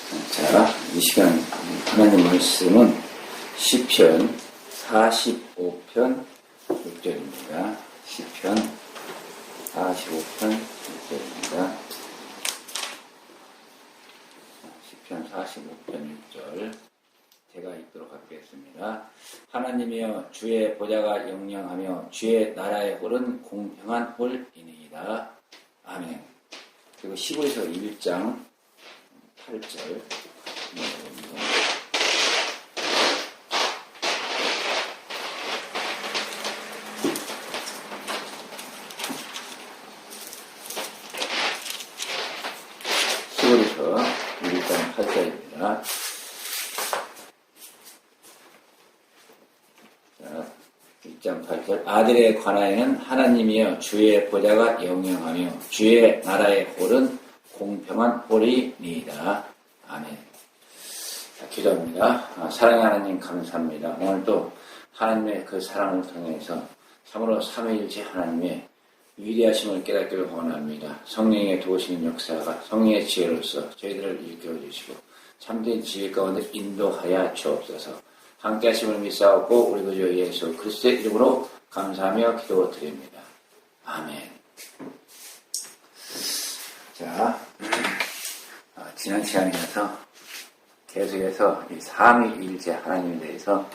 자, 이 시간 하나님 말씀은 시편 45편 6절입니다. 시편 45편 6절입니다. 시편 45편 6절 제가 읽도록 하겠습니다. 하나님이여 주의 보좌가 영영하며 주의 나라의 홀은 공평한 홀이니이다. 아멘. 그리고 히브리서 1장 8절 히브리서 1장 8절입니다. 자, 1장 8절 아들에 관하여는 하나님이여 주의 보좌가 영영하며 주의 나라의 홀은 공평한 홀이니이다. 아멘. 기도합니다. 사랑하는 하나님 감사합니다. 오늘도 하나님의 그 사랑을 통해서 참으로 삼위일체 하나님의 위대하심을 깨닫기를 원합니다. 성령의 도우시는 역사가 성령의 지혜로서 저희들을 일깨워주시고 참된 지혜 가운데 인도하여 주옵소서. 함께 하심을 믿사옵고 우리 구주 예수 그리스도의 이름으로 감사하며 기도드립니다. 아멘. 자, 지난 시간에서 계속해서 이 삼위일체 하나님에 대해서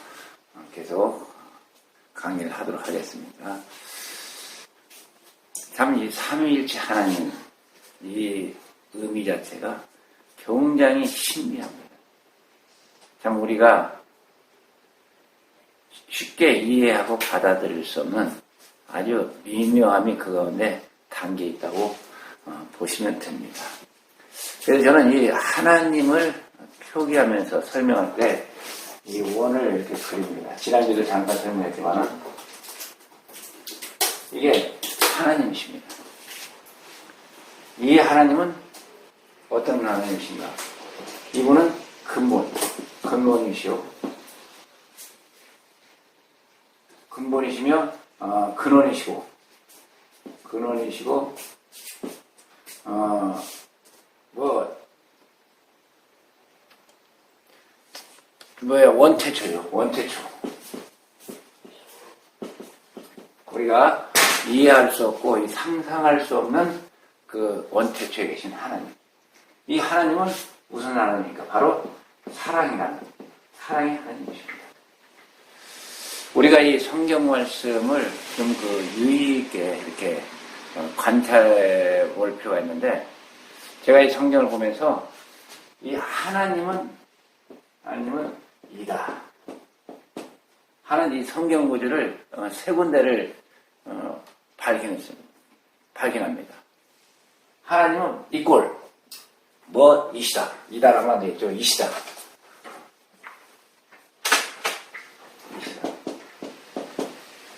계속 강의를 하도록 하겠습니다. 참 이 삼위일체 하나님 이 의미 자체가 굉장히 신비합니다. 참 우리가 쉽게 이해하고 받아들일 수 없는 아주 미묘함이 그 가운데 담겨 있다고 보시면 됩니다. 그래서 저는 이 하나님을 표기하면서 설명할 때 이 원을 이렇게 그립니다. 지난주에도 잠깐 설명했지만 이게 하나님이십니다. 이 하나님은 어떤 하나님이신가? 이분은 근본이시오. 근본이시며 근원이시고 원태초요. 원태초. 우리가 이해할 수 없고 상상할 수 없는 그 원태초에 계신 하나님. 이 하나님은 무슨 하나님입니까? 바로 사랑의 하나님이십니다. 우리가 이 성경 말씀을 좀 유의 있게 이렇게 관찰해 볼 필요가 있는데, 제가 이 성경을 보면서 이 하나님은 이다 하는 이 성경 구절을 세 군데를 발견합니다. 하나님은 이꼴 이시다. 이다라고 안 되겠죠. 이시다.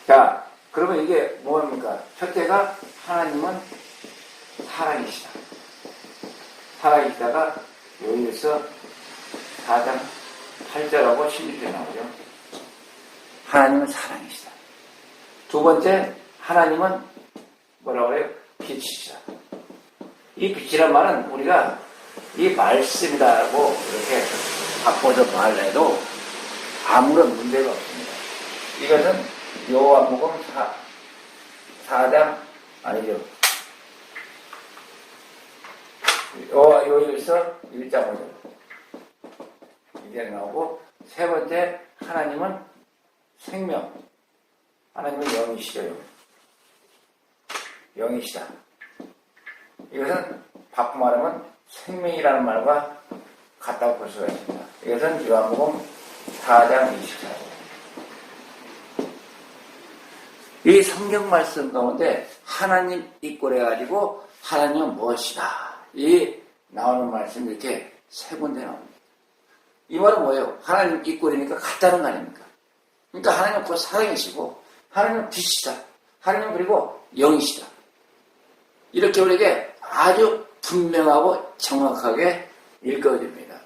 자, 그러면 이게 뭡니까? 첫째가 하나님은 사랑이시다. 살아있다가 여기서 4장 8절하고 16절 나오죠. 하나님은 사랑이시다. 두 번째, 하나님은 뭐라고 해요? 빛이시다. 이 빛이란 말은 우리가 이 말씀이다라고 이렇게 바꿔서 말해도 아무런 문제가 없습니다. 이것은 요한복음 4장 아니죠. 여기서 1장 5절 이게 나오고, 세 번째 하나님은 생명. 하나님은 영이시죠. 영이시다. 이것은 바꿔 말하면 생명이라는 말과 같다고 볼 수가 있습니다. 이것은 요한복음 4장 24절. 이 성경 말씀 가운데 하나님 이꼴 해가지고 하나님은 무엇이다. 이 나오는 말씀이 이렇게 세 군데 나옵니다. 이 말은 뭐예요? 하나님 이꼴이니까 같다는 거 아닙니까? 그러니까 하나님은 곧 사랑이시고, 하나님은 빛이다. 하나님은 그리고 영이시다. 이렇게 우리에게 아주 분명하고 정확하게 읽어집니다.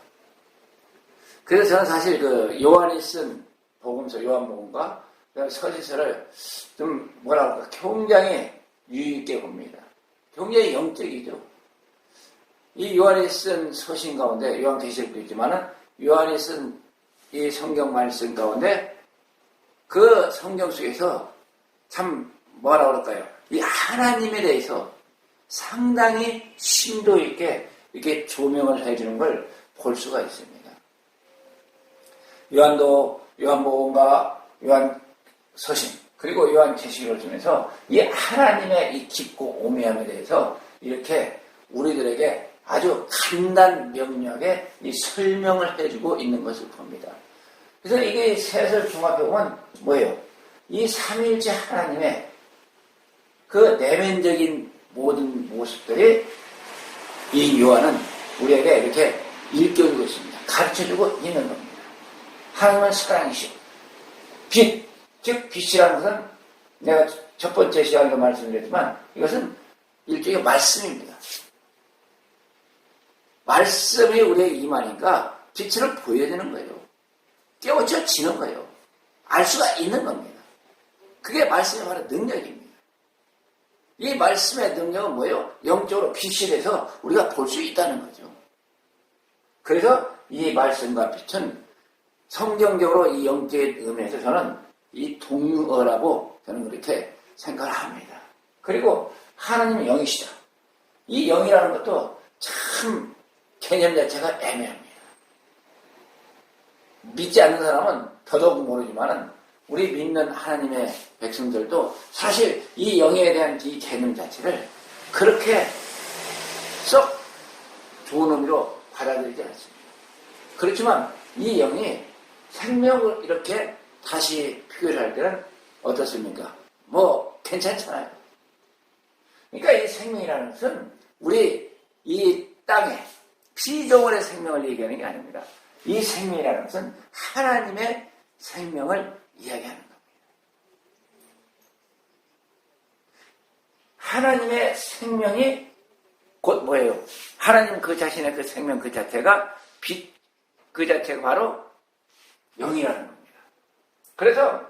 그래서 저는 사실 요한이 쓴 복음서, 요한복음과 서지서를 좀 굉장히 유의 있게 봅니다. 굉장히 영적이죠. 이 요한이 쓴 서신 가운데, 요한계시록도 있지만은, 요한이 쓴 이 성경 말씀 가운데, 그 성경 속에서 참 뭐라 그럴까요? 이 하나님에 대해서 상당히 심도 있게 이렇게 조명을 해주는 걸 볼 수가 있습니다. 요한복음과 요한서신, 그리고 요한계시록을 통해서 이 하나님의 이 깊고 오묘함에 대해서 이렇게 우리들에게 아주 간단 명료하게 이 설명을 해주고 있는 것을 봅니다. 그래서 이게 셋을 종합해보면 뭐예요? 이 삼위일체 하나님의 그 내면적인 모든 모습들이 이 요한은 우리에게 이렇게 일깨우고 있습니다. 가르쳐주고 있는 겁니다. 하나님은 사랑이시오. 빛, 즉 빛이라는 것은 내가 첫 번째 시간에도 말씀드렸지만 이것은 일종의 말씀입니다. 말씀이 우리에게 임하니까 빛을 보여주는 거예요. 깨우쳐지는 거예요. 알 수가 있는 겁니다. 그게 말씀의 바로 능력입니다. 이 말씀의 능력은 뭐예요? 영적으로 빛이 돼서 우리가 볼 수 있다는 거죠. 그래서 이 말씀과 빛은 성경적으로 이 영적인 의미에서 저는 이 동어라고 저는 그렇게 생각을 합니다. 그리고 하나님은 영이시다. 이 영이라는 것도 참 개념 자체가 애매합니다. 믿지 않는 사람은 더더욱 모르지만은 우리 믿는 하나님의 백성들도 사실 이 영에 대한 이 개념 자체를 그렇게 썩 좋은 의미로 받아들이지 않습니다. 그렇지만 이 영이 생명을 이렇게 다시 표현할 때는 어떻습니까? 뭐 괜찮잖아요. 그러니까 이 생명이라는 것은 우리 이 땅에 피조물의 생명을 얘기하는 게 아닙니다. 이 생명이라는 것은 하나님의 생명을 이야기하는 겁니다. 하나님의 생명이 곧 뭐예요? 하나님 그 자신의 그 생명 그 자체가 빛, 그 자체가 바로 영이라는 겁니다. 그래서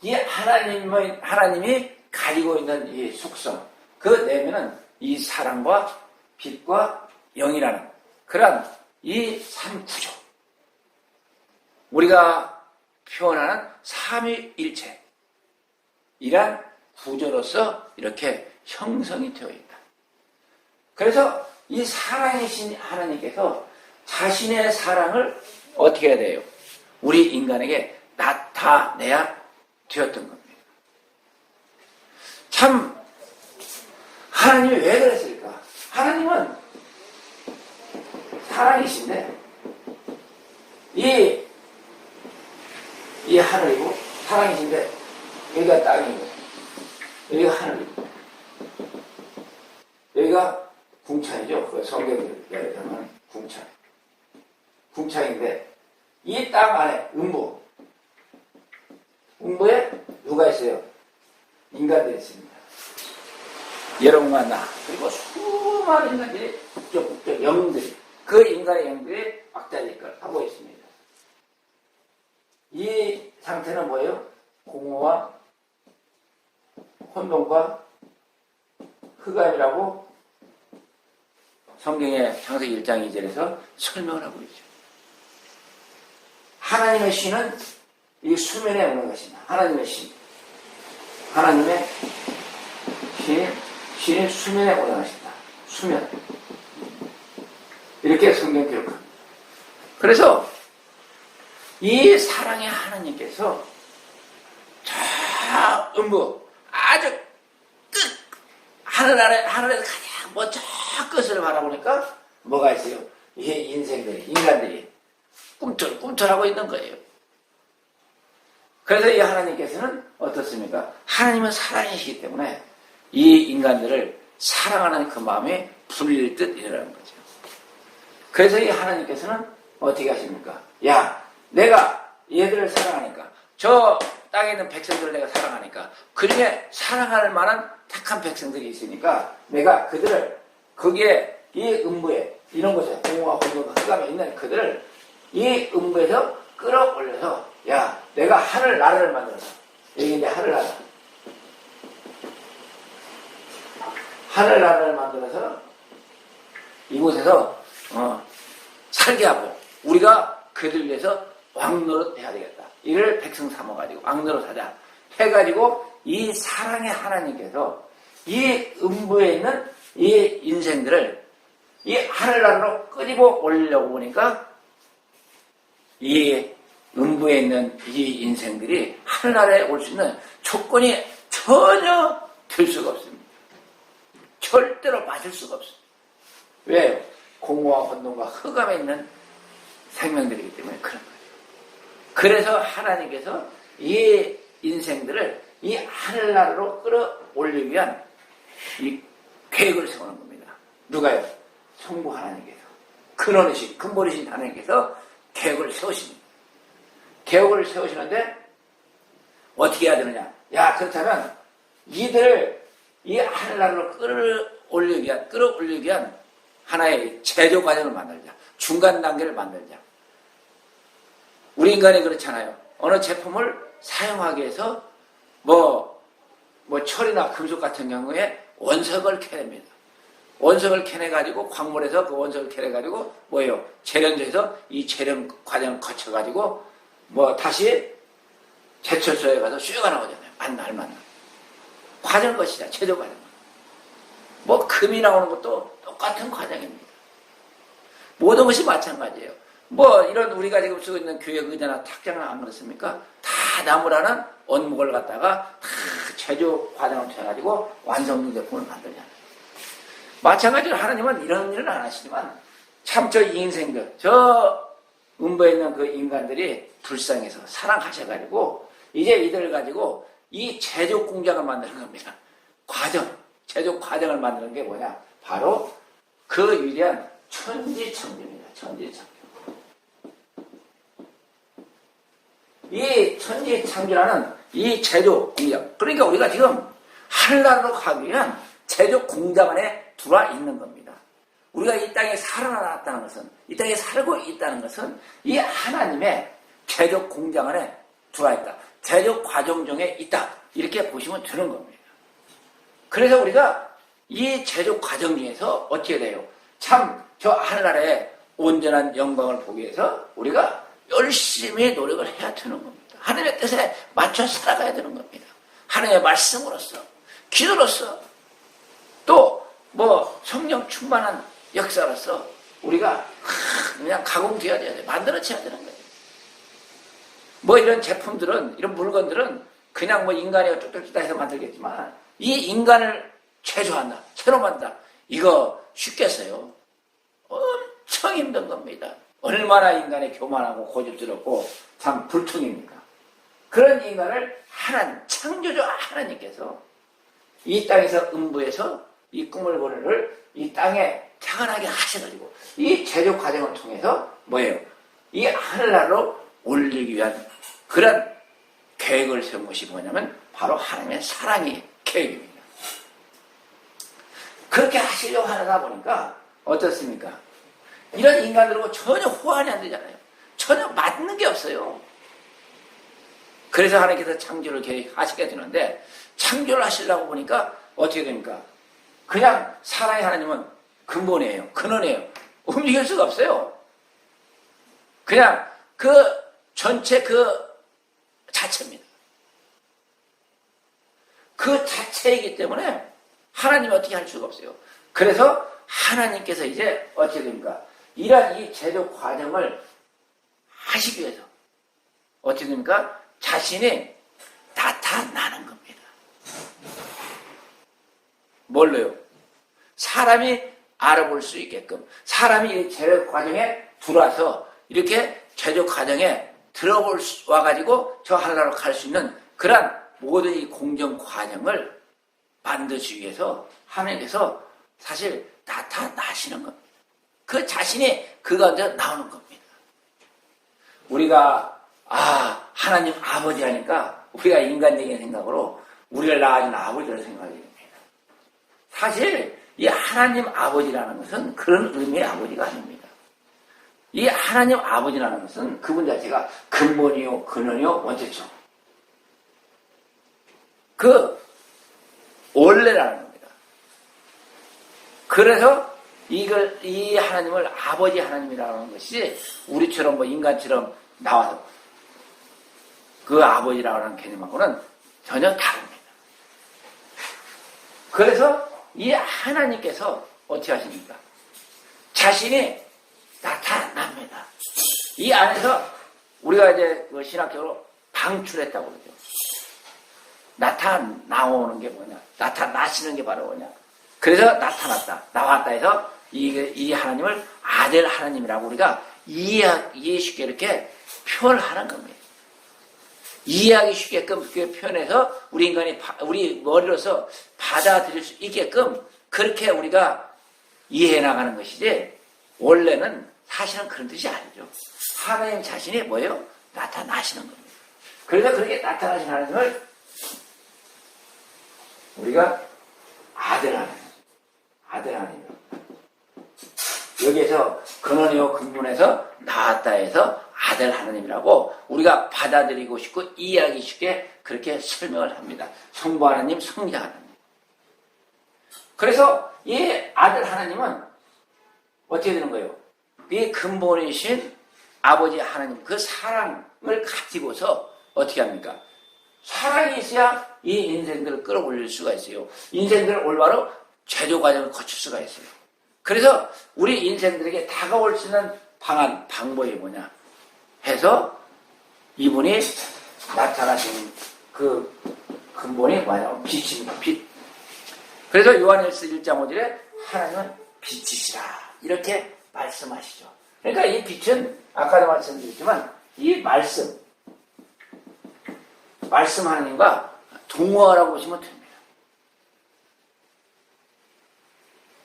이 하나님이 가지고 있는 이 속성, 그 내면은 이 사랑과 빛과 영이라는 그런 이 삼구조. 우리가 표현하는 삼위일체. 이란 구조로서 이렇게 형성이 되어 있다. 그래서 이 사랑이신 하나님께서 자신의 사랑을 어떻게 해야 돼요? 우리 인간에게 나타내야 되었던 겁니다. 참 하나님이 왜 그랬을까? 하나님은 사랑이신데 이 하늘이고 사랑이신데 여기가 땅이고 여기가 하늘이고 여기가 궁창이죠. 그 성경에 보면 궁창인데 이 땅 안에 음부에 누가 있어요? 인간들이 있습니다. 여러분과 나 그리고 수많은 인간들이 북적 영들이 그 인간의 영들이 악자리를 하고 있습니다. 이 상태는 뭐예요? 공허와 혼돈과 흑암이라고 성경의 창세기 1장 2절에서 설명을 하고 있죠. 하나님의 신은 이 수면에 오는 것입니다. 하나님의 신. 하나님의 신이 수면에 올라가신다. 수면. 이렇게 성경 기록합니다. 그래서 이 사랑의 하나님께서 저 음부 아주 끝 하늘에서 가장 저 끝을 바라보니까 뭐가 있어요? 이 인간들이 꿈틀꿈틀하고 있는 거예요. 그래서 이 하나님께서는 어떻습니까? 하나님은 사랑이시기 때문에 이 인간들을 사랑하는 그 마음이 불릴 듯 이러는 거죠. 그래서 이 하나님께서는 어떻게 하십니까? 야, 내가 얘들을 사랑하니까 저 땅에 있는 백성들을 내가 사랑하니까 그 중에 사랑할 만한 택한 백성들이 있으니까 내가 그들을 거기에 이 음부에 이런 곳에 공허와 혼돈과 흑암에 있는 그들을 이 음부에서 끌어올려서 야, 내가 하늘나라를 만들어서 여기 이제 하늘나라를 만들어서 이곳에서 살게 하고 우리가 그들 위해서 왕노릇 해야 되겠다. 이를 백성 삼아가지고 왕노릇 하자 해가지고 이 사랑의 하나님께서 이 음부에 있는 이 인생들을 이 하늘나라로 끄집어 올리려고 보니까 이 음부에 있는 이 인생들이 하늘나라에 올 수 있는 조건이 전혀 될 수가 없습니다. 절대로 맞을 수가 없습니다. 왜요? 공허와 혼돈과 흑암에 있는 생명들이기 때문에 그런 거예요. 그래서 하나님께서 이 인생들을 이 하늘나라로 끌어올리기 위한 이 계획을 세우는 겁니다. 누가요? 성부 하나님께서, 근본이신 하나님께서 계획을 세우십니다. 계획을 세우시는데 어떻게 해야 되느냐? 야, 그렇다면 이들을 이 하늘나라로 끌어올리기 위한 하나의 제조 과정을 만들자. 중간 단계를 만들자. 우리 인간이 그렇잖아요. 어느 제품을 사용하기 위해서 철이나 금속 같은 경우에 원석을 캐냅니다. 원석을 캐내가지고 광물에서 그 원석을 캐내가지고 재련소에서 이 재련 과정을 거쳐가지고 다시 제철소에 가서 수요가 나오잖아요. 알맞나. 과정 것이다. 제조 과정. 금이 나오는 것도 똑같은 과정입니다. 모든 것이 마찬가지예요. 이런 우리가 지금 쓰고 있는 교회 의자나 탁자는 안 그렇습니까? 다 나무라는 원목을 갖다가 다 제조 과정을 통해가지고 완성된 제품을 만들잖아요. 마찬가지로 하나님은 이런 일은 안 하시지만 참 저 인생들, 저 음부에 있는 그 인간들이 불쌍해서 사랑하셔가지고 이제 이들을 가지고 이 제조 공장을 만드는 겁니다. 제조 과정을 만드는 게 뭐냐? 바로 그 위대한 천지창조입니다. 천지창조. 이 천지창조라는 이 제조 공장. 그러니까 우리가 지금 하늘나라로 가기 위한 제조 공장 안에 들어와 있는 겁니다. 우리가 이 땅에 살아났다는 것은, 이 땅에 살고 있다는 것은 이 하나님의 제조 공장 안에 들어와 있다. 제조 과정 중에 있다. 이렇게 보시면 되는 겁니다. 그래서 우리가 이 제조 과정 중에서 어떻게 돼요? 참 저 하늘나라의 온전한 영광을 보기 위해서 우리가 열심히 노력을 해야 되는 겁니다. 하나님의 뜻에 맞춰 살아가야 되는 겁니다. 하나님의 말씀으로서, 기도로서, 또 성령 충만한 역사로서 우리가 그냥 가공되어야 돼요. 만들어져야 되는 거예요. 이런 제품들은, 이런 물건들은 그냥 인간이 뚝뚝뚝 해서 만들겠지만 이 인간을 제조한다, 새로 만든다. 이거 쉽겠어요? 엄청 힘든 겁니다. 얼마나 인간이 교만하고 고집스럽고 참 불통입니까? 그런 인간을 창조주 하나님께서 이 땅에서 음부에서 이 꿈을 보내를 이 땅에 태어나게 하셔가지고 이 제조 과정을 통해서 이 하늘나라로 올리기 위한 그런 계획을 세운 것이 뭐냐면 바로 하나님의 사랑의 계획입니다. 그렇게 하시려고 하다 보니까 어떻습니까? 이런 인간들하고 전혀 호환이 안 되잖아요. 전혀 맞는 게 없어요. 그래서 하나님께서 창조를 계획하시게 되는데 창조를 하시려고 보니까 어떻게 됩니까? 그냥 사랑의 하나님은 근본이에요. 근원이에요. 움직일 수가 없어요. 그냥 그 전체 자체입니다. 그 자체이기 때문에 하나님이 어떻게 할 수가 없어요. 그래서 하나님께서 이제 어떻게 됩니까? 이러한 이 제조 과정을 하시기 위해서 어떻게 됩니까? 자신이 나타나는 겁니다. 뭘로요? 사람이 알아볼 수 있게끔 사람이 이 제조 과정에 들어와서 이렇게 제조 과정에 와가지고 저 하늘나라로 갈 수 있는 그런 모든 이 공정 과정을 만드시기 위해서 하나님께서 사실 나타나시는 겁니다. 그 자신이 그 가운데 나오는 겁니다. 우리가 하나님 아버지 하니까 우리가 인간적인 생각으로 우리를 낳아준 아버지를 생각하게 됩니다. 사실 이 하나님 아버지라는 것은 그런 의미의 아버지가 아닙니다. 이 하나님 아버지라는 것은 그분 자체가 근본이요, 근원이요, 원죄죠. 원래라는 겁니다. 그래서 이 하나님을 아버지 하나님이라는 것이 우리처럼 뭐 인간처럼 나와서 그 아버지라는 개념하고는 전혀 다릅니다. 그래서 이 하나님께서 어떻게 하십니까? 자신이 나타납니다. 이 안에서 우리가 이제 그 신학적으로 방출했다고 그러죠. 나오는 게 뭐냐? 나타나시는 게 바로 뭐냐? 그래서 나왔다 해서 이 하나님을 아들 하나님이라고 우리가 이해 쉽게 이렇게 표현을 하는 겁니다. 이해하기 쉽게끔 그렇게 표현해서 우리 인간이 우리 머리로서 받아들일 수 있게끔 그렇게 우리가 이해해 나가는 것이지, 원래는 사실은 그런 뜻이 아니죠. 하나님 자신이 뭐예요? 나타나시는 겁니다. 그래서 그렇게 나타나신 하나님을 우리가 아들 하나님. 여기에서 근원이요 근본에서 나왔다 해서 아들 하나님이라고 우리가 받아들이고 싶고 이해하기 쉽게 그렇게 설명을 합니다. 성부 하나님, 성자 하나님. 그래서 이 아들 하나님은 어떻게 되는 거예요? 이 근본이신 아버지 하나님, 그 사랑을 가지고서 어떻게 합니까? 사랑이 있어야 이 인생들을 끌어올릴 수가 있어요. 인생들을 올바로 제조 과정을 거칠 수가 있어요. 그래서 우리 인생들에게 다가올 수 있는 방법이 뭐냐 해서 이분이 나타나신 그 근본이 뭐냐면 빛입니다. 빛. 그래서 요한일서 1장 5절에 하나님은 빛이시라 이렇게 말씀하시죠. 그러니까 이 빛은 아까도 말씀드렸지만 이 말씀 하나님과 동화라고 보시면 됩니다.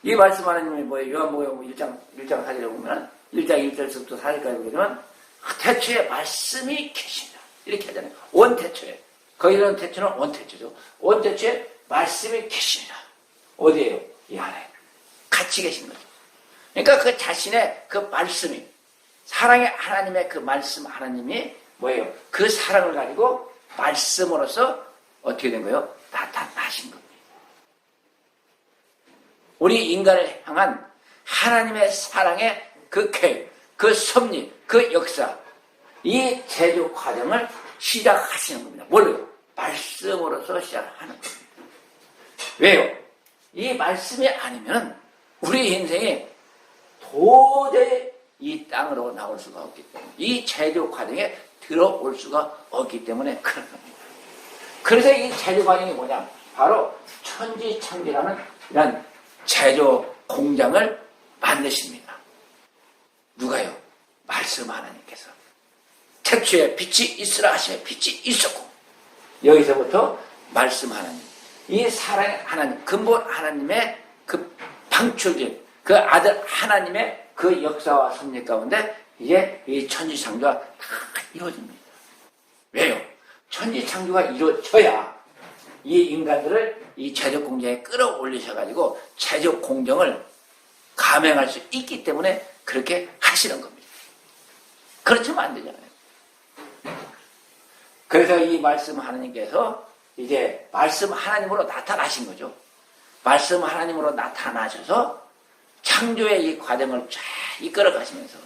이 말씀 하나님이 뭐예요? 요한복음 1장 4절에 보면 1장 1절부터 4절까지 보게 되면 태초에 말씀이 계신다 이렇게 하잖아요. 원태초에. 거기는 태초는 원태초죠. 원태초에 말씀이 계신다. 어디에요? 이 안에. 같이 계신 거죠. 그러니까 그 자신의 그 말씀이, 사랑의 하나님의 그 말씀 하나님이 뭐예요? 그 사랑을 가지고 말씀으로서 어떻게 된 거예요? 나타나신 겁니다. 우리 인간을 향한 하나님의 사랑의 그 계획, 그 섭리, 그 역사, 이 제조 과정을 시작하시는 겁니다. 뭘요? 말씀으로서 시작하는 겁니다. 왜요? 이 말씀이 아니면 우리 인생이 도저히 이 땅으로 나올 수가 없기 때문에, 이 제조 과정에 들어올 수가 없기 때문에 그런 겁니다. 그래서 이 제조 과정이 뭐냐? 바로 천지창조라는 이런 제조 공장을 만드십니다. 누가요? 말씀 하나님께서. 태초에 빛이 있으라 하시면 빛이 있었고, 여기서부터 말씀 하나님, 이 사랑의 하나님, 근본 하나님의 그 방출된 그 아들 하나님의 그 역사와 섭리 가운데 이제 이 천지창조가 다 이루어집니다. 왜요? 천지창조가 이루어져야 이 인간들을 이 제조 공장에 끌어올리셔가지고 제조 공정을 감행할 수 있기 때문에 그렇게 하시는 겁니다. 그렇지만 안 되잖아요. 그래서 이 말씀 하나님께서 이제 말씀 하나님으로 나타나신 거죠. 말씀 하나님으로 나타나셔서 창조의 이 과정을 쫙 이끌어 가시면서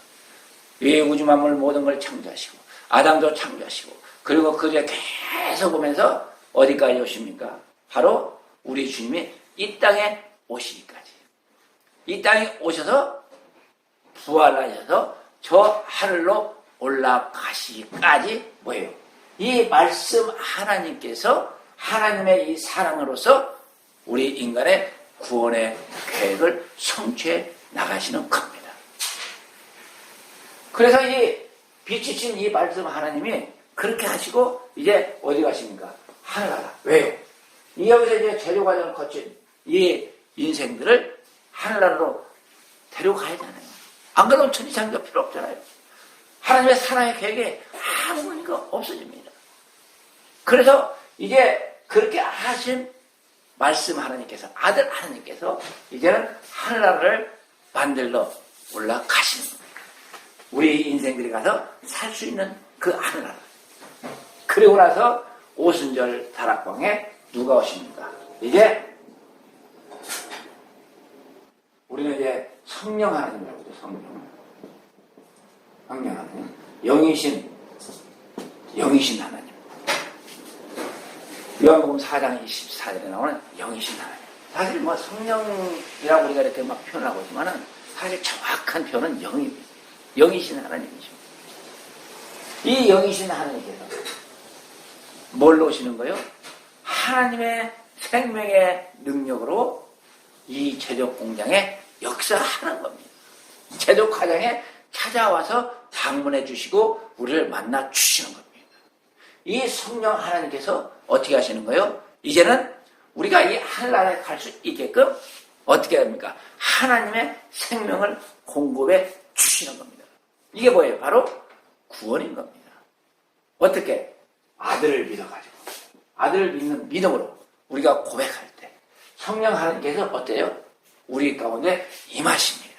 이 우주 만물 모든 걸 창조하시고 아담도 창조하시고 그리고 그제 계속 오면서 어디까지 오십니까? 바로 우리 주님이 이 땅에 오시기까지. 이 땅에 오셔서 부활하셔서 저 하늘로 올라가시기까지 뭐예요? 이 말씀 하나님께서 하나님의 이 사랑으로서 우리 인간의 구원의 계획을 성취해 나가시는 겁니다. 그래서 이 빛이신 이 말씀 하나님이 그렇게 하시고 이제 어디 가십니까? 하늘나라. 왜요? 이 여기서 이제 제조 과정을 거친 이 인생들을 하늘나라로 데려가야 되잖아요. 안 그러면 천지창조가 필요 없잖아요. 하나님의 사랑의 계획에 아무 의미가 없어집니다. 그래서 이제 그렇게 하신 말씀 하나님께서, 아들 하나님께서 이제는 하늘나라를 만들러 올라가시는 겁니다. 우리 인생들이 가서 살 수 있는 그 하늘나라. 그리고 나서 오순절 다락방에 누가 오십니까? 이제 우리는 이제 성령 하나님이라고 그러죠. 성령 하나님. 영이신 하나님. 요한복음 4장 24절에 나오는 영이신 하나님. 사실 뭐 성령이라고 우리가 이렇게 막 표현하고 있지만은 사실 정확한 표현은 영이신 하나님이죠. 이 영이신 하나님께서 뭘 놓으시는 거예요? 하나님의 생명의 능력으로 이 제조 공장에 역사하는 겁니다. 제조 과정에 찾아와서 방문해 주시고 우리를 만나 주시는 겁니다. 이 성령 하나님께서 어떻게 하시는 거예요? 이제는 우리가 이 하늘나라에 갈 수 있게끔 어떻게 합니까? 하나님의 생명을 공급해 주시는 겁니다. 이게 뭐예요? 바로 구원인 겁니다. 어떻게? 아들을 믿어가지고 아들을 믿는 믿음으로 우리가 고백할 때 성령 하나님께서 어때요? 우리 가운데 임하십니다.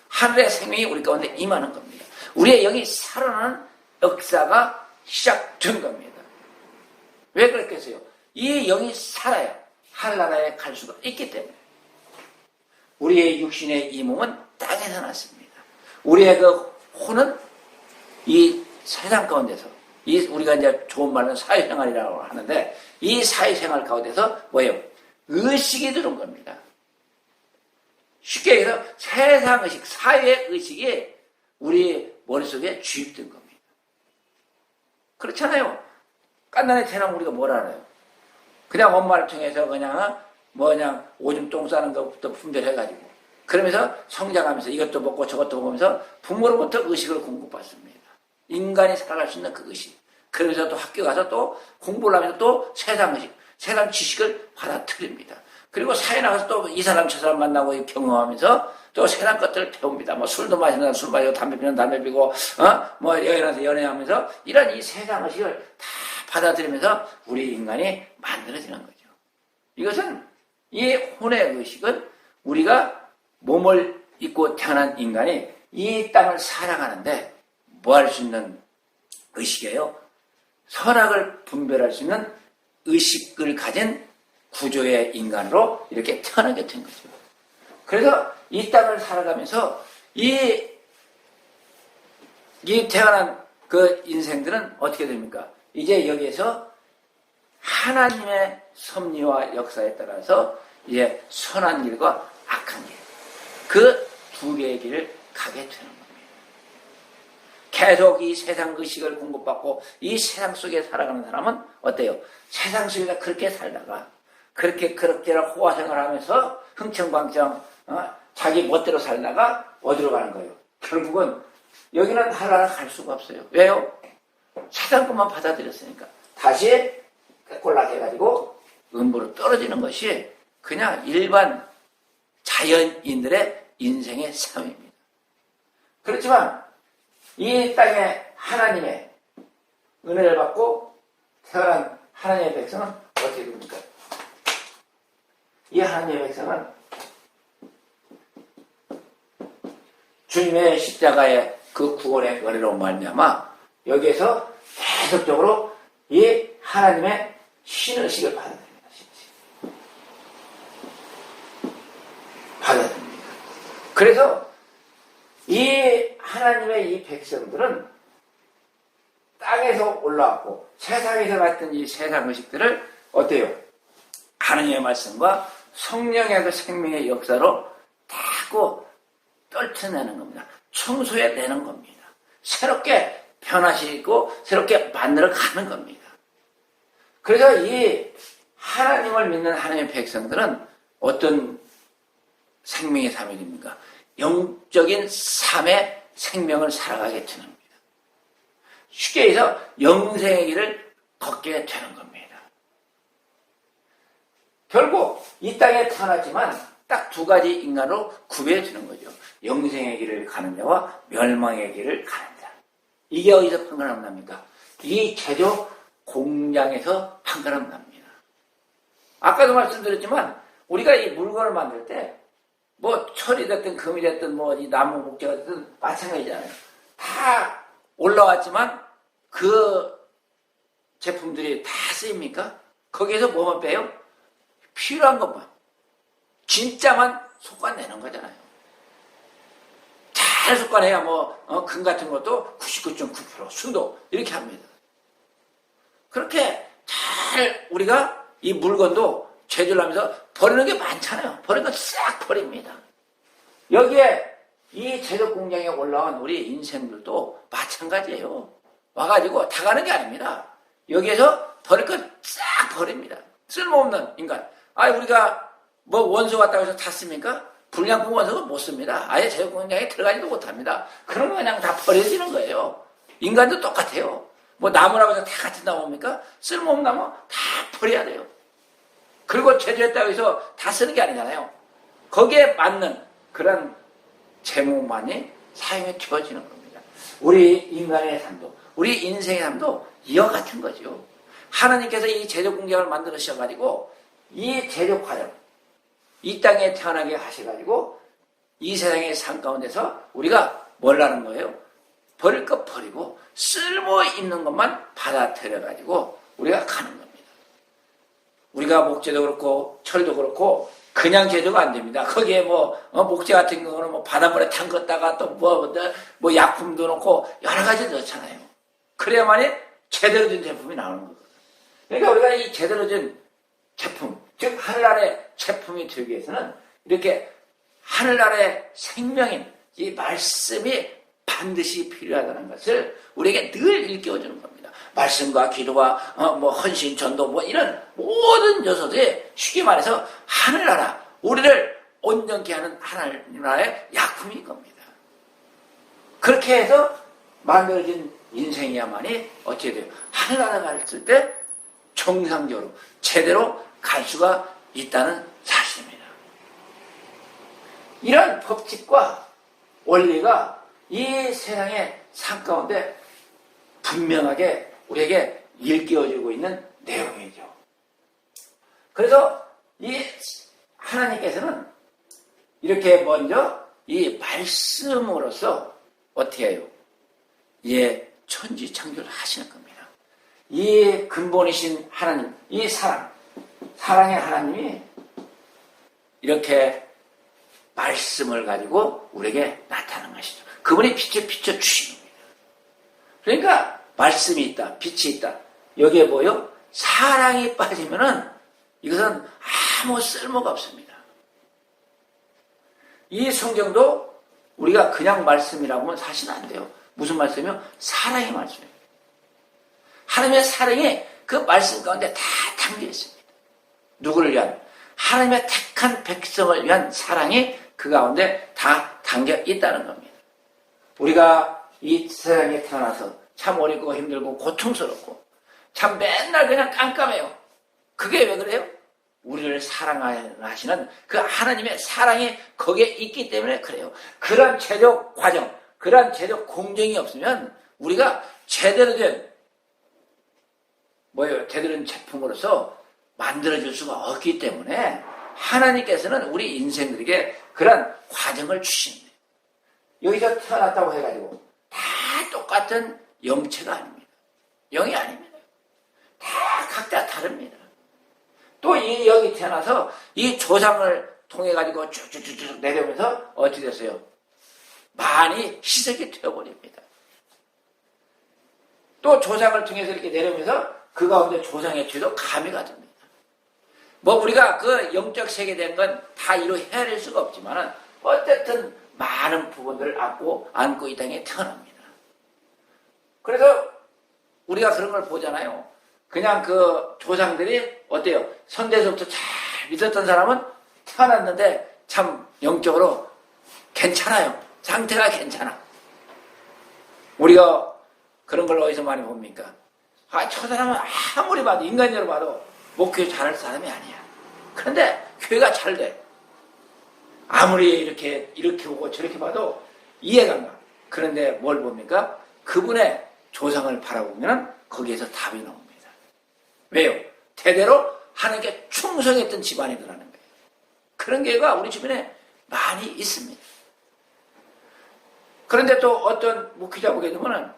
하늘의 생명이 우리 가운데 임하는 겁니다. 우리의 영이 살아나는 역사가 시작된 겁니다. 왜 그랬겠어요? 이 영이 살아야 하늘나라에 갈 수가 있기 때문에. 우리의 육신의 이 몸은 땅에서 났습니다. 우리의 그 혼은 이 세상 가운데서 우리가 이제 좋은 말은 사회생활이라고 하는데 이 사회생활 가운데서 뭐예요? 의식이 들어온 겁니다. 쉽게 얘기해서 세상의식, 사회의식이 우리 머릿속에 주입된 겁니다. 그렇잖아요. 깐난에 태어나면 우리가 뭘 알아요? 그냥 엄마를 통해서 그냥 오줌 똥 싸는 것부터 분별해가지고 그러면서 성장하면서 이것도 먹고 저것도 먹으면서 부모로부터 의식을 공급받습니다. 인간이 살아갈 수 있는 그 의식. 그러면서 또 학교 가서 또 공부를 하면서 또 세상 의식, 세상 지식을 받아들입니다. 그리고 사회 나가서 또 이 사람 저 사람 만나고 경험하면서 또 세상 것들을 배웁니다. 뭐 술도 마시는 술 마시고 담배 피는 담배 피고 뭐 연애하면서 연애하면서 이런 이 세상 의식을 다 받아들이면서 우리 인간이 만들어지는 거죠. 이것은 이 혼의 의식은 우리가 몸을 입고 태어난 인간이 이 땅을 살아가는데 뭐 할 수 있는 의식이에요? 선악을 분별할 수 있는 의식을 가진 구조의 인간으로 이렇게 태어나게 된 거죠. 그래서 이 땅을 살아가면서 이 태어난 그 인생들은 어떻게 됩니까? 이제 여기에서 하나님의 섭리와 역사에 따라서 이제 선한 길과 악한 길, 그 두 개의 길을 가게 되는 겁니다. 계속 이 세상 의식을 공급받고 이 세상 속에 살아가는 사람은 어때요? 세상 속에서 그렇게 살다가 그렇게 호화생활을 하면서 흥청망청 자기 멋대로 살다가 어디로 가는 거예요? 결국은 여기는 하나를 갈 수가 없어요. 왜요? 세상 것만 받아들였으니까 다시 꼴락해가지고 음부로 떨어지는 것이 그냥 일반 자연인들의 인생의 삶입니다. 그렇지만 이 땅에 하나님의 은혜를 받고 태어난 하나님의 백성은 어떻게 됩니까? 이 하나님의 백성은 주님의 십자가의 그 구원의 은혜로 말미암아 여기에서 계속적으로 이 하나님의 신의식을 받아들입니다. 받아들입니다. 그래서 이 하나님의 이 백성들은 땅에서 올라왔고 세상에서 갔던 이 세상 의식들을 어때요? 하나님의 말씀과 성령의 그 생명의 역사로 타고 떨쳐내는 겁니다. 청소해내는 겁니다. 새롭게 변화시키고 새롭게 만들어가는 겁니다. 그래서 이 하나님을 믿는 하나님의 백성들은 어떤 생명의 삶이 됩니까? 영적인 삶의 생명을 살아가게 되는 겁니다. 쉽게 해서 영생의 길을 걷게 되는 겁니다. 결국 이 땅에 태어났지만 딱 두 가지 인간으로 구별되는 거죠. 영생의 길을 가는 자와 멸망의 길을 가는 자. 이게 어디서 판가름 납니까? 이 제조 공장에서 판가름 납니다. 아까도 말씀드렸지만 우리가 이 물건을 만들 때 뭐 철이 됐든 금이 됐든 뭐 이 나무 목재가 됐든 마찬가지잖아요. 다 올라왔지만 그 제품들이 다 쓰입니까? 거기에서 뭐만 빼요? 필요한 것만. 진짜만 솎아내는 거잖아요. 잘 습관해야 금 같은 것도 99.9% 순도 이렇게 합니다. 그렇게 잘 우리가 이 물건도 제조를 하면서 버리는 게 많잖아요. 버리는 거 싹 버립니다. 여기에 이 제조 공장에 올라온 우리 인생들도 마찬가지예요. 와가지고 다 가는 게 아닙니다. 여기에서 버릴 거 싹 버립니다. 쓸모없는 인간. 우리가 원소 왔다고 해서 다 씁니까? 불량품 원소는 못 씁니다. 아예 제조 공장에 들어가지도 못합니다. 그런 거 그냥 다 버려지는 거예요. 인간도 똑같아요. 나무라고 해서 다 같이 나옵니까? 쓸모없는 나무 다 버려야 돼요. 그리고 제조했다고 해서 다 쓰는 게 아니잖아요. 거기에 맞는 그런 제목만이 사용에 주어지는 겁니다. 우리 인간의 삶도, 우리 인생의 삶도 이와 같은 거죠. 하나님께서 이 제조 공장을 만들으셔가지고 이 제조 과정, 이 땅에 태어나게 하셔가지고 이 세상의 삶 가운데서 우리가 뭘 하는 거예요? 버릴 것 버리고 쓸모 있는 것만 받아들여가지고 우리가 가는 겁니다. 우리가 목재도 그렇고 철도 그렇고 그냥 제조가 안 됩니다. 거기에 목재 같은 경우는 바닷물에 담갔다가 또 약품도 넣고 여러 가지 넣잖아요. 그래야만이 제대로 된 제품이 나오는 거거든요. 그러니까 우리가 이 제대로 된 제품, 즉 하늘나라의 제품이 되기 위해서는 이렇게 하늘나라의 생명인 이 말씀이 반드시 필요하다는 것을 우리에게 늘 일깨워주는 겁니다. 말씀과 기도와 헌신, 전도 이런 모든 요소들이 쉽게 말해서 하늘나라, 우리를 온전케 하는 하늘나라의 약품인 겁니다. 그렇게 해서 만들어진 인생이야만이 어떻게 돼요? 하늘나라 갔을 때 정상적으로 제대로 갈 수가 있다는 사실입니다. 이런 법칙과 원리가 이 세상의 삶 가운데 분명하게 우리에게 일깨워주고 있는 내용이죠. 그래서 이 하나님께서는 이렇게 먼저 이 말씀으로서 어떻게 해요? 천지창조를 하시는 겁니다. 이 근본이신 하나님, 이 사랑의 하나님이 이렇게 말씀을 가지고 우리에게 나타나는 것이죠. 그분이 빛을 비춰주시는 겁니다. 그러니까 말씀이 있다, 빛이 있다. 여기에 뭐요? 사랑이 빠지면은 이것은 아무 쓸모가 없습니다. 이 성경도 우리가 그냥 말씀이라고 하면 사실은 안 돼요. 무슨 말씀이요? 사랑의 말씀이에요. 하나님의 사랑이 그 말씀 가운데 다 담겨 있습니다. 누구를 위한? 하나님의 택한 백성을 위한 사랑이 그 가운데 다 담겨 있다는 겁니다. 우리가 이 세상에 태어나서 참 어렵고 힘들고 고통스럽고 참 맨날 그냥 깜깜해요. 그게 왜 그래요? 우리를 사랑하시는 그 하나님의 사랑이 거기에 있기 때문에 그래요. 그런 제조 과정, 그런 제조 공정이 없으면 우리가 제대로 된 제대로 된 제품으로서 만들어질 수가 없기 때문에 하나님께서는 우리 인생들에게 그런 과정을 주십니다. 여기서 태어났다고 해가지고 다 똑같은 영체가 아닙니다. 영이 아닙니다. 다 각자 다릅니다. 또 이 여기 태어나서 이 조상을 통해 가지고 쭉쭉쭉 내려오면서 어떻게 됐어요? 많이 희석이 되어버립니다. 또 조상을 통해서 이렇게 내려오면서 그 가운데 조상의 죄도 가미가 됩니다. 우리가 그 영적 세계된 건 다 이루 헤아릴 수가 없지만 어쨌든 많은 부분들을 안고 이 땅에 태어납니다. 그래서 우리가 그런 걸 보잖아요. 그냥 그 조상들이 어때요? 선대에서부터 잘 믿었던 사람은 태어났는데 참 영적으로 괜찮아요. 상태가 괜찮아. 우리가 그런 걸 어디서 많이 봅니까? 저 사람은 아무리 봐도 인간적으로 봐도 목회 잘할 사람이 아니야. 그런데 교회가 잘 돼. 아무리 이렇게 보고 저렇게 봐도 이해가 안 가. 그런데 뭘 봅니까? 그분의 조상을 바라보면 거기에서 답이 나옵니다. 왜요? 대대로 하나님께 충성했던 집안이더라는 거예요. 그런 교회가 우리 주변에 많이 있습니다. 그런데 또 어떤 목회자 보게 되면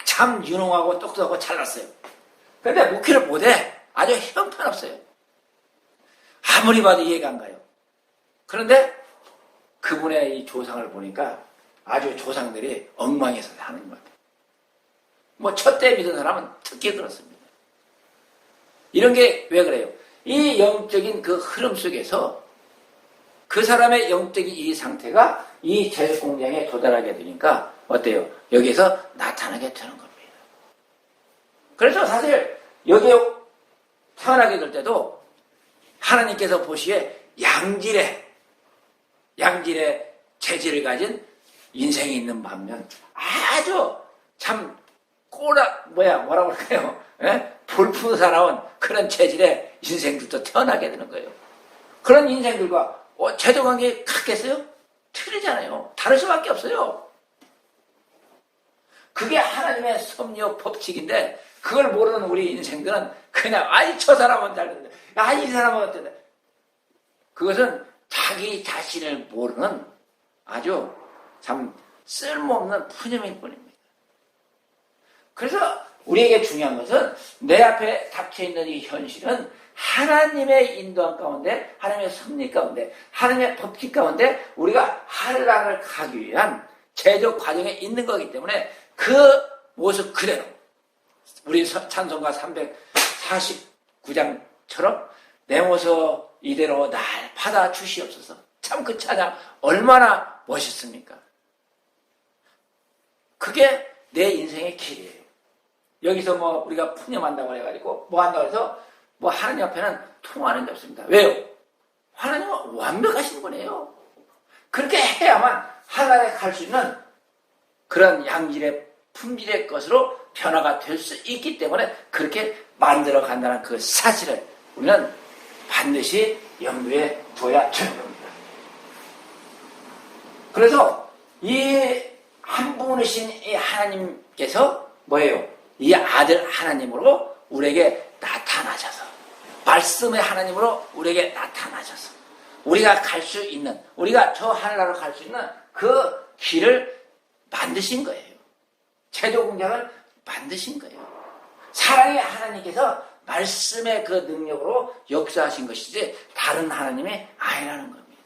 참 유능하고 똑똑하고 잘났어요. 그런데 목회를 못해. 아주 형편없어요. 아무리 봐도 이해가 안 가요. 그런데 그분의 이 조상을 보니까 아주 조상들이 엉망에서 하는 것 같아요. 뭐 첫대 믿은 사람은 특히 그렇습니다. 이런 게 왜 그래요? 이 영적인 그 흐름 속에서 그 사람의 영적인 이 상태가 이 제습공장에 도달하게 되니까 어때요? 여기에서 나타나게 되는 겁니다. 그래서 사실 여기에 태어나게 될 때도 하나님께서 보시기에 양질의 재질을 가진 인생이 있는 반면 아주 참 뭐라고 할까요? 불풍 살아온 그런 재질의 인생들도 태어나게 되는 거예요. 그런 인생들과 제도관계 같겠어요? 틀리잖아요. 다를 수밖에 없어요. 그게 하나님의 섭리 법칙인데 그걸 모르는 우리 인생들은 그냥 저 사람은 잘 된다. 이 사람은 어때다. 그것은 자기 자신을 모르는 아주 참 쓸모없는 푸념일 뿐입니다. 그래서 우리에게 중요한 것은 내 앞에 닥쳐있는 이 현실은 하나님의 인도함 가운데, 하나님의 섭리 가운데, 하나님의 법칙 가운데 우리가 하늘나라를 가기 위한 제조 과정에 있는 거기 때문에 그 모습 그대로 우리 찬송가 349장처럼 내 모습 이대로 날 받아주시옵소서. 참 그 찬양 얼마나 멋있습니까? 그게 내 인생의 길이에요. 여기서 뭐 우리가 푸념한다고 해가지고 뭐 한다고 해서 뭐 하나님 앞에는 통하는 게 없습니다. 왜요? 하나님은 완벽하신 분이에요. 그렇게 해야만 하나님에 갈 수 있는 그런 양질의 품질의 것으로 변화가 될 수 있기 때문에 그렇게 만들어 간다는 그 사실을 우리는 반드시 염두에 둬야 되는 겁니다. 그래서 이 한 분이신 이 하나님께서 뭐예요? 이 아들 하나님으로 우리에게 나타나셔서 말씀의 하나님으로 우리에게 나타나셔서 우리가 갈 수 있는 우리가 저 하늘나라로 갈 수 있는 그 길을 만드신 거예요. 제도 공장을 만드신 거예요. 사랑의 하나님께서 말씀의 그 능력으로 역사하신 것이지 다른 하나님이 아니라는 겁니다.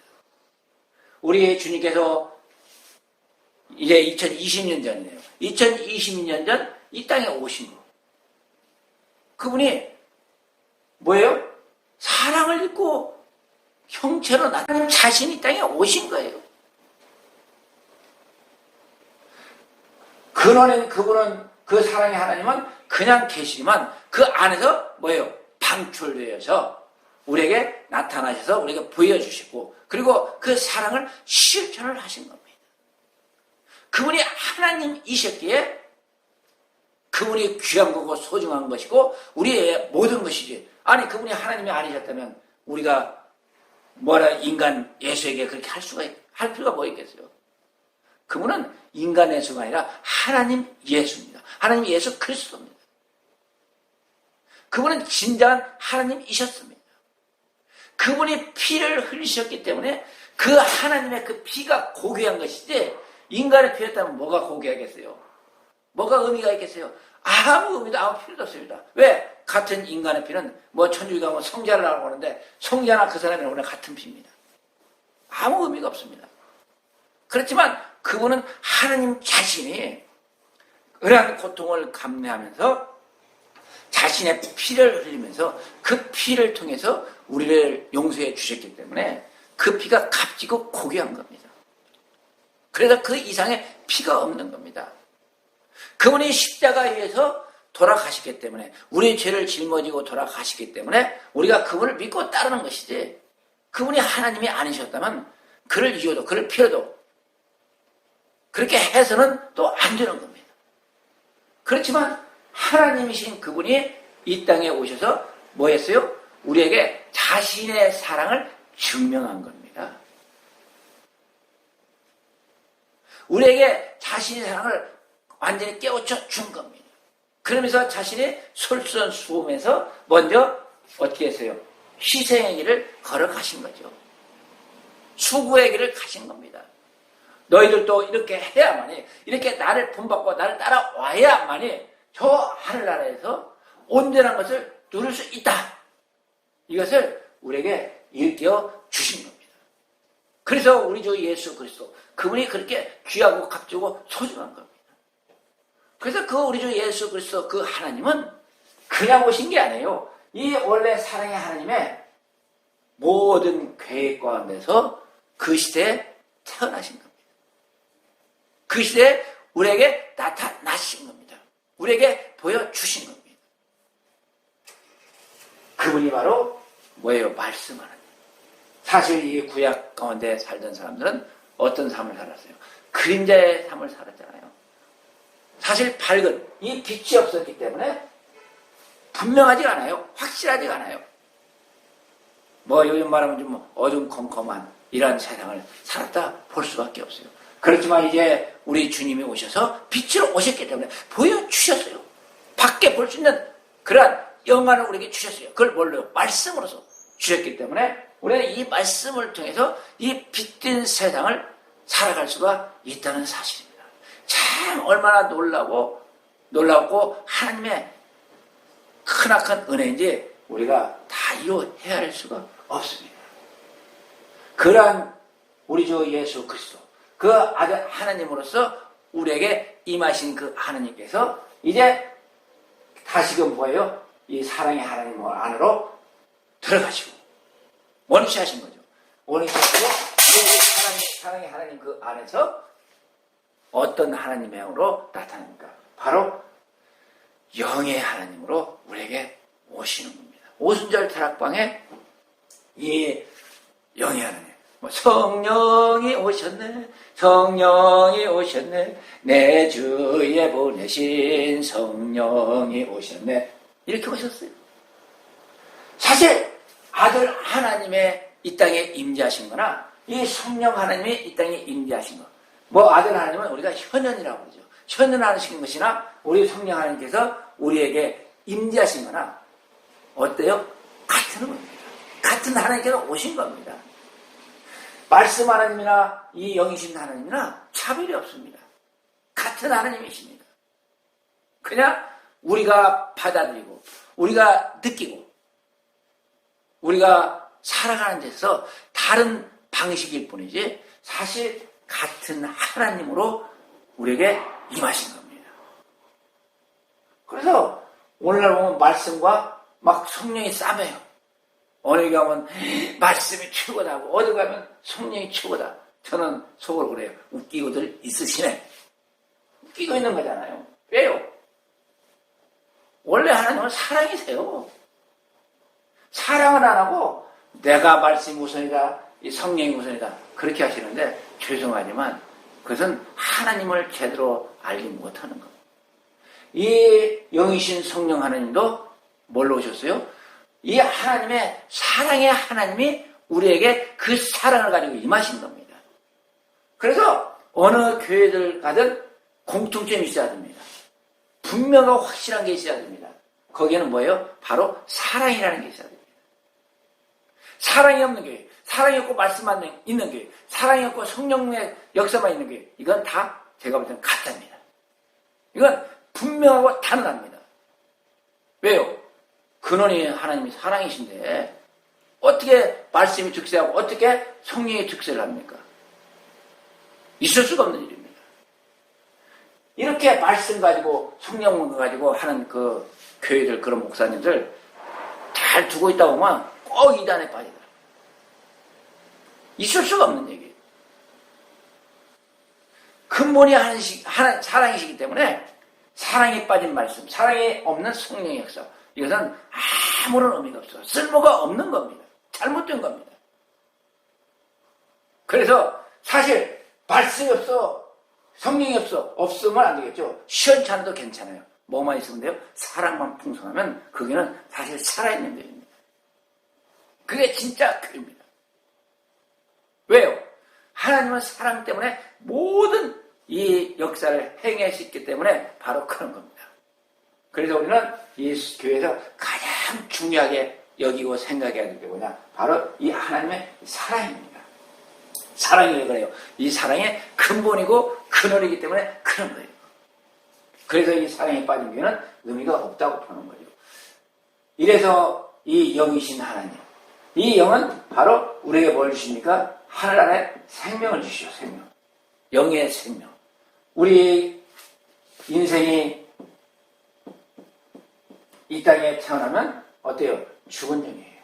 우리 주님께서 이제 2020년 전이네요. 2020년 전 이 땅에 오신 거. 그분이 뭐예요? 사랑을 입고 형체로 나타나는 자신이 이 땅에 오신 거예요. 근원엔 그분은 그 사랑의 하나님은 그냥 계시지만 그 안에서 뭐예요? 방출되어서 우리에게 나타나셔서 우리에게 보여주시고 그리고 그 사랑을 실천을 하신 겁니다. 그분이 하나님이셨기에 그분이 귀한 거고 소중한 것이고 우리의 모든 것이지. 아니 그분이 하나님이 아니셨다면 우리가 인간 예수에게 그렇게 할 필요가 뭐 있겠어요? 그분은 인간 예수가 아니라 하나님 예수입니다. 하나님 예수 그리스도입니다. 그분은 진정한 하나님이셨습니다. 그분이 피를 흘리셨기 때문에 그 하나님의 그 피가 고귀한 것이지 인간의 피였다면 뭐가 고귀하겠어요? 뭐가 의미가 있겠어요? 아무 의미도 아무 필요도 없습니다. 왜? 같은 인간의 피는 뭐 천주교 가면 성자를 하라고 하는데 성자나 그 사람이랑 우리는 같은 피입니다. 아무 의미가 없습니다. 그렇지만 그분은 하나님 자신이 그러한 고통을 감내하면서 자신의 피를 흘리면서 그 피를 통해서 우리를 용서해 주셨기 때문에 그 피가 값지고 고귀한 겁니다. 그래서 그 이상의 피가 없는 겁니다. 그분이 십자가 위에서 돌아가시기 때문에 우리의 죄를 짊어지고 돌아가시기 때문에 우리가 그분을 믿고 따르는 것이지 그분이 하나님이 아니셨다면 그를 이어도 그를 필요도 그렇게 해서는 또 안 되는 겁니다. 그렇지만 하나님이신 그분이 이 땅에 오셔서 뭐 했어요? 우리에게 자신의 사랑을 증명한 겁니다. 우리에게 자신의 사랑을 완전히 깨우쳐 준 겁니다. 그러면서 자신이 솔선수범해서 먼저 어떻게 했어요? 희생의 길을 걸어가신 거죠. 수고의 길을 가신 겁니다. 너희들도 이렇게 해야만이 이렇게 나를 본받고 나를 따라와야만이 저 하늘나라에서 온전한 것을 누릴 수 있다. 이것을 우리에게 일깨워 주신 겁니다. 그래서 우리 주 예수 그리스도 그분이 그렇게 귀하고 값지고 소중한 겁니다. 그래서 그 우리 주 예수 그리스도 그 하나님은 그냥 오신 게 아니에요. 이 원래 사랑의 하나님의 모든 계획 가운데서 그 시대에 태어나신 겁니다. 그 시대에 우리에게 나타나신 겁니다. 우리에게 보여주신 겁니다. 그분이 바로 뭐예요? 말씀하는. 사실 이 구약 가운데 살던 사람들은 어떤 삶을 살았어요? 그림자의 삶을 살았잖아요. 사실 밝은 이 빛이 없었기 때문에 분명하지가 않아요. 확실하지가 않아요. 뭐 요즘 말하면 좀 어둠컴컴한 이런 세상을 살았다 볼 수밖에 없어요. 그렇지만 이제 우리 주님이 오셔서 빛으로 오셨기 때문에 보여주셨어요. 밖에 볼 수 있는 그러한 영광을 우리에게 주셨어요. 그걸 뭘로? 말씀으로서 주셨기 때문에 우리는 이 말씀을 통해서 이 빛된 세상을 살아갈 수가 있다는 사실입니다. 참 얼마나 놀랍고 하나님의 크나큰 은혜인지 우리가 다 이해해야 할 수가 없습니다. 그러한 우리 주 예수 그리스도 그 아들 하나님으로서 우리에게 임하신 그 하나님께서 이제 다시금 뭐예요? 이 사랑의 하나님 안으로 들어가시고 원위치하신 거죠. 원위치하시고 사랑의 하나님 그 안에서 어떤 하나님의 영으로 나타납니까? 바로 영의 하나님으로 우리에게 오시는 겁니다. 오순절 타락방에 이 영의 하나님, 성령이 오셨네, 성령이 오셨네, 내 주에 보내신 성령이 오셨네, 이렇게 오셨어요. 사실 아들 하나님의 이 땅에 임재하신 거나 이 성령 하나님이 이 땅에 임재하신 거, 뭐 아들 하나님은 우리가 현현이라고 그러죠. 현현하신 것이나 우리 성령 하나님께서 우리에게 임재하신 거나 어때요? 같은 겁니다. 같은 하나님께서 오신 겁니다. 말씀 하나님이나 이 영이신 하나님이나 차별이 없습니다. 같은 하나님이십니다. 그냥 우리가 받아들이고 우리가 느끼고 우리가 살아가는 데서 다른 방식일 뿐이지 사실 같은 하나님으로 우리에게 임하신 겁니다. 그래서 오늘날 보면 말씀과 막 성령이 싸매요. 어디 가면 말씀이 최고다고 어디 가면 성령이 최고다. 저는 속으로 그래요. 웃기고들 있으시네. 웃기고 있는 거잖아요. 왜요? 원래 하나님은 사랑이세요. 사랑을 안 하고 내가 말씀이 우선이다, 이 성령이 우선이다 그렇게 하시는데 죄송하지만 그것은 하나님을 제대로 알지 못하는 겁니다. 이 영이신 성령 하나님도 뭘로 오셨어요? 이 하나님의 사랑의 하나님이 우리에게 그 사랑을 가지고 임하신 겁니다. 그래서 어느 교회들 가든 공통점이 있어야 됩니다. 분명하고 확실한 게 있어야 됩니다. 거기에는 뭐예요? 바로 사랑이라는 게 있어야 됩니다. 사랑이 없는 교회, 사랑이 없고 말씀만 있는 교회, 사랑이 없고 성령의 역사만 있는 교회, 이건 다 제가 볼 때는 가짜입니다. 이건 분명하고 단언합니다. 왜요? 근원이 하나님이 사랑이신데 어떻게 말씀이 즉세하고 어떻게 성령이 즉세를 합니까? 있을 수가 없는 일입니다. 이렇게 말씀 가지고 성령 가지고 하는 그 교회들, 그런 목사님들 잘 두고 있다 보면 꼭 이단에 빠지더라. 있을 수가 없는 얘기예요. 근본이 사랑이시기 때문에 사랑에 빠진 말씀, 사랑에 없는 성령의 역사, 이것은 아무런 의미가 없어요. 쓸모가 없는 겁니다. 잘못된 겁니다. 그래서 사실 말씀이 없어, 성령이 없으면 안 되겠죠. 시원찮아도 괜찮아요. 뭐만 있으면 돼요? 사랑만 풍성하면 그게는 사실 살아있는 교회입니다. 그게 진짜 교회입니다. 왜요? 하나님은 사랑 때문에 모든 이 역사를 행하셨기 때문에 바로 그런 겁니다. 그래서 우리는 이 교회에서 가장 중요하게 여기고 생각해야 될 게 뭐냐? 바로 이 하나님의 사랑입니다. 사랑이 왜 그래요? 이 사랑의 근본이고 근원이기 때문에 그런 거예요. 그래서 이 사랑에 빠진 교회는 의미가 없다고 보는 거죠. 이래서 이 영이신 하나님, 이 영은 바로 우리에게 뭘 주십니까? 하늘나라에 생명을 주시오. 생명. 영의 생명. 우리 인생이 이 땅에 태어나면 어때요? 죽은 영이에요.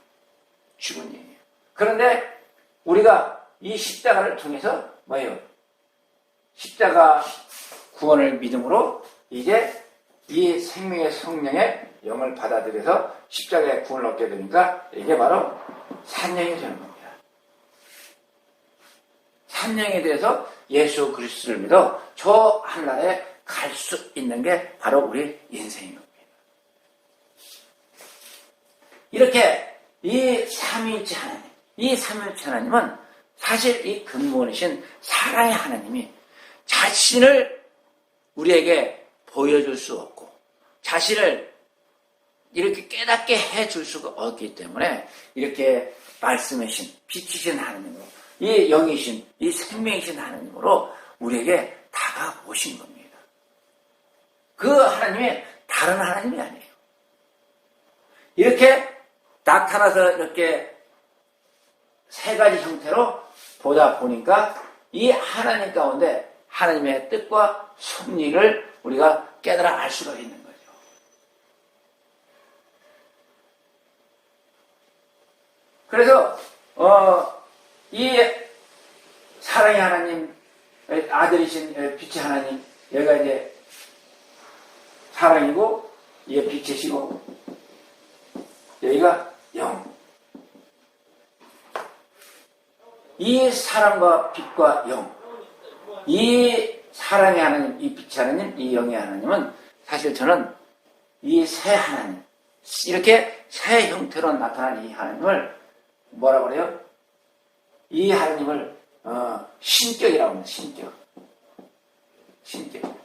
죽은 영이에요. 그런데 우리가 이 십자가를 통해서 뭐예요? 십자가 구원을 믿음으로 이제 이 생명의 성령의 영을 받아들여서 십자가의 구원을 얻게 되니까 이게 바로 산영이 되는 겁니다. 산영에 대해서 예수 그리스도를 믿어 저 하늘나라에 갈 수 있는 게 바로 우리 인생인 겁니다. 이렇게 이 삼위일체 하나님, 이 삼위일체 하나님은 사실 이 근본이신 사랑의 하나님이 자신을 우리에게 보여줄 수 없고 자신을 이렇게 깨닫게 해줄 수가 없기 때문에 이렇게 말씀이신 빛이신 하나님으로 이 영이신 이 생명이신 하나님으로 우리에게 다가오신 겁니다. 그 하나님이 다른 하나님이 아니에요. 이렇게 나타나서 이렇게 세 가지 형태로 보다 보니까 이 하나님 가운데 하나님의 뜻과 섭리를 우리가 깨달아 알 수가 있는 거죠. 그래서 이 사랑의 하나님, 아들이신 빛의 하나님, 얘가 이제 사랑이고 얘 빛이시고 여기가 영. 이 사랑과 빛과 영, 이 사랑의 하나님, 이 빛의 하나님, 이 영의 하나님은 사실 저는 이 세 하나님, 이렇게 세 형태로 나타난 이 하나님을 뭐라고 그래요? 이 하나님을 신격이라고 합니다. 신격. 신격.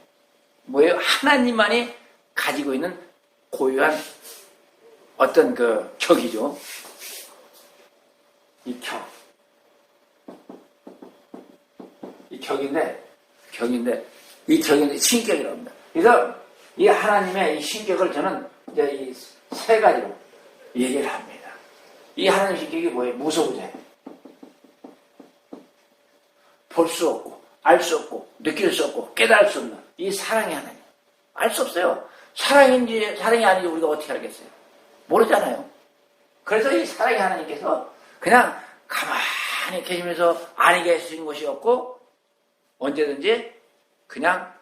뭐예요? 하나님만이 가지고 있는 고유한 어떤 그 격이죠. 이 격. 이 격인데 이 격인데 신격이라고 합니다. 그래서 이 하나님의 이 신격을 저는 이제 이 세 가지로 얘기를 합니다. 이 하나님의 신격이 뭐예요? 무소부재. 볼 수 없고, 알 수 없고, 느낄 수 없고, 깨달을 수 없는 이 사랑의 하나님. 알 수 없어요. 사랑인지 사랑이 아닌지 우리가 어떻게 알겠어요? 모르잖아요. 그래서 이 사랑의 하나님께서 그냥 가만히 계시면서 안에 계신 것이 없고 언제든지 그냥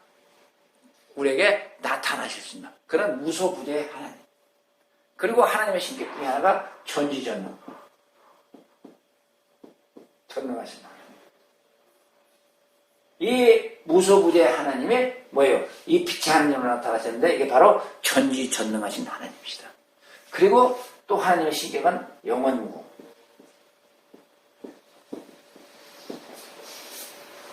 우리에게 나타나실 수 있는 그런 무소부재의 하나님. 그리고 하나님의 신격 중에 하나가 전지전능. 전능하신 하나님. 이 무소부재의 하나님이 뭐예요? 이 빛의 하나님으로 나타나셨는데 이게 바로 전지전능하신 하나님이시다. 그리고 또 하나님의 신격은 영원무궁.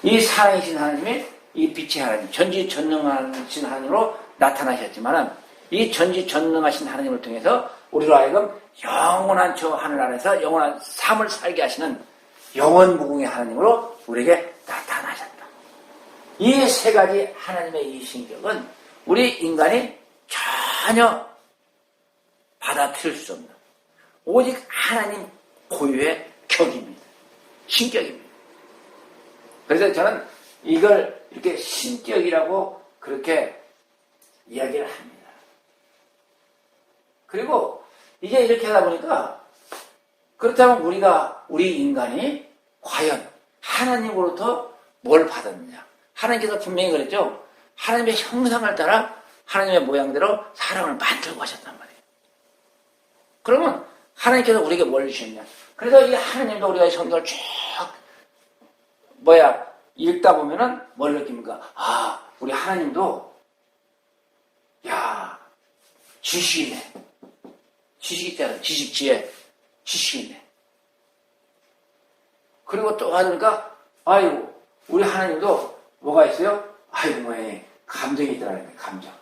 이 사랑이신 하나님이 이 빛의 하나님, 전지전능하신 하나님으로 나타나셨지만은 이 전지전능하신 하나님을 통해서 우리로 하여금 영원한 저 하늘 아래서 영원한 삶을 살게 하시는 영원무궁의 하나님으로 우리에게 나타나셨다. 이 세 가지 하나님의 이 신격은 우리 인간이 전혀 받아들일 수 없는 오직 하나님 고유의 격입니다. 신격입니다. 그래서 저는 이걸 이렇게 신격이라고 그렇게 이야기를 합니다. 그리고 이제 이렇게 하다 보니까 그렇다면 우리 인간이 과연 하나님으로부터 뭘 받았느냐. 하나님께서 분명히 그랬죠. 하나님의 형상을 따라 하나님의 모양대로 사람을 만들고 하셨단 말이에요. 그러면 하나님께서 우리에게 뭘 주셨냐. 그래서 이 하나님도 우리가 성경을 쭉 읽다 보면은 뭘 느낍니까? 아, 우리 하나님도 지식이 있네. 지식 있잖아. 지식, 지혜. 지식이 있네. 그리고 또 하니까 아이고 우리 하나님도 뭐가 있어요? 아이고 감정이 있더라고요. 감정.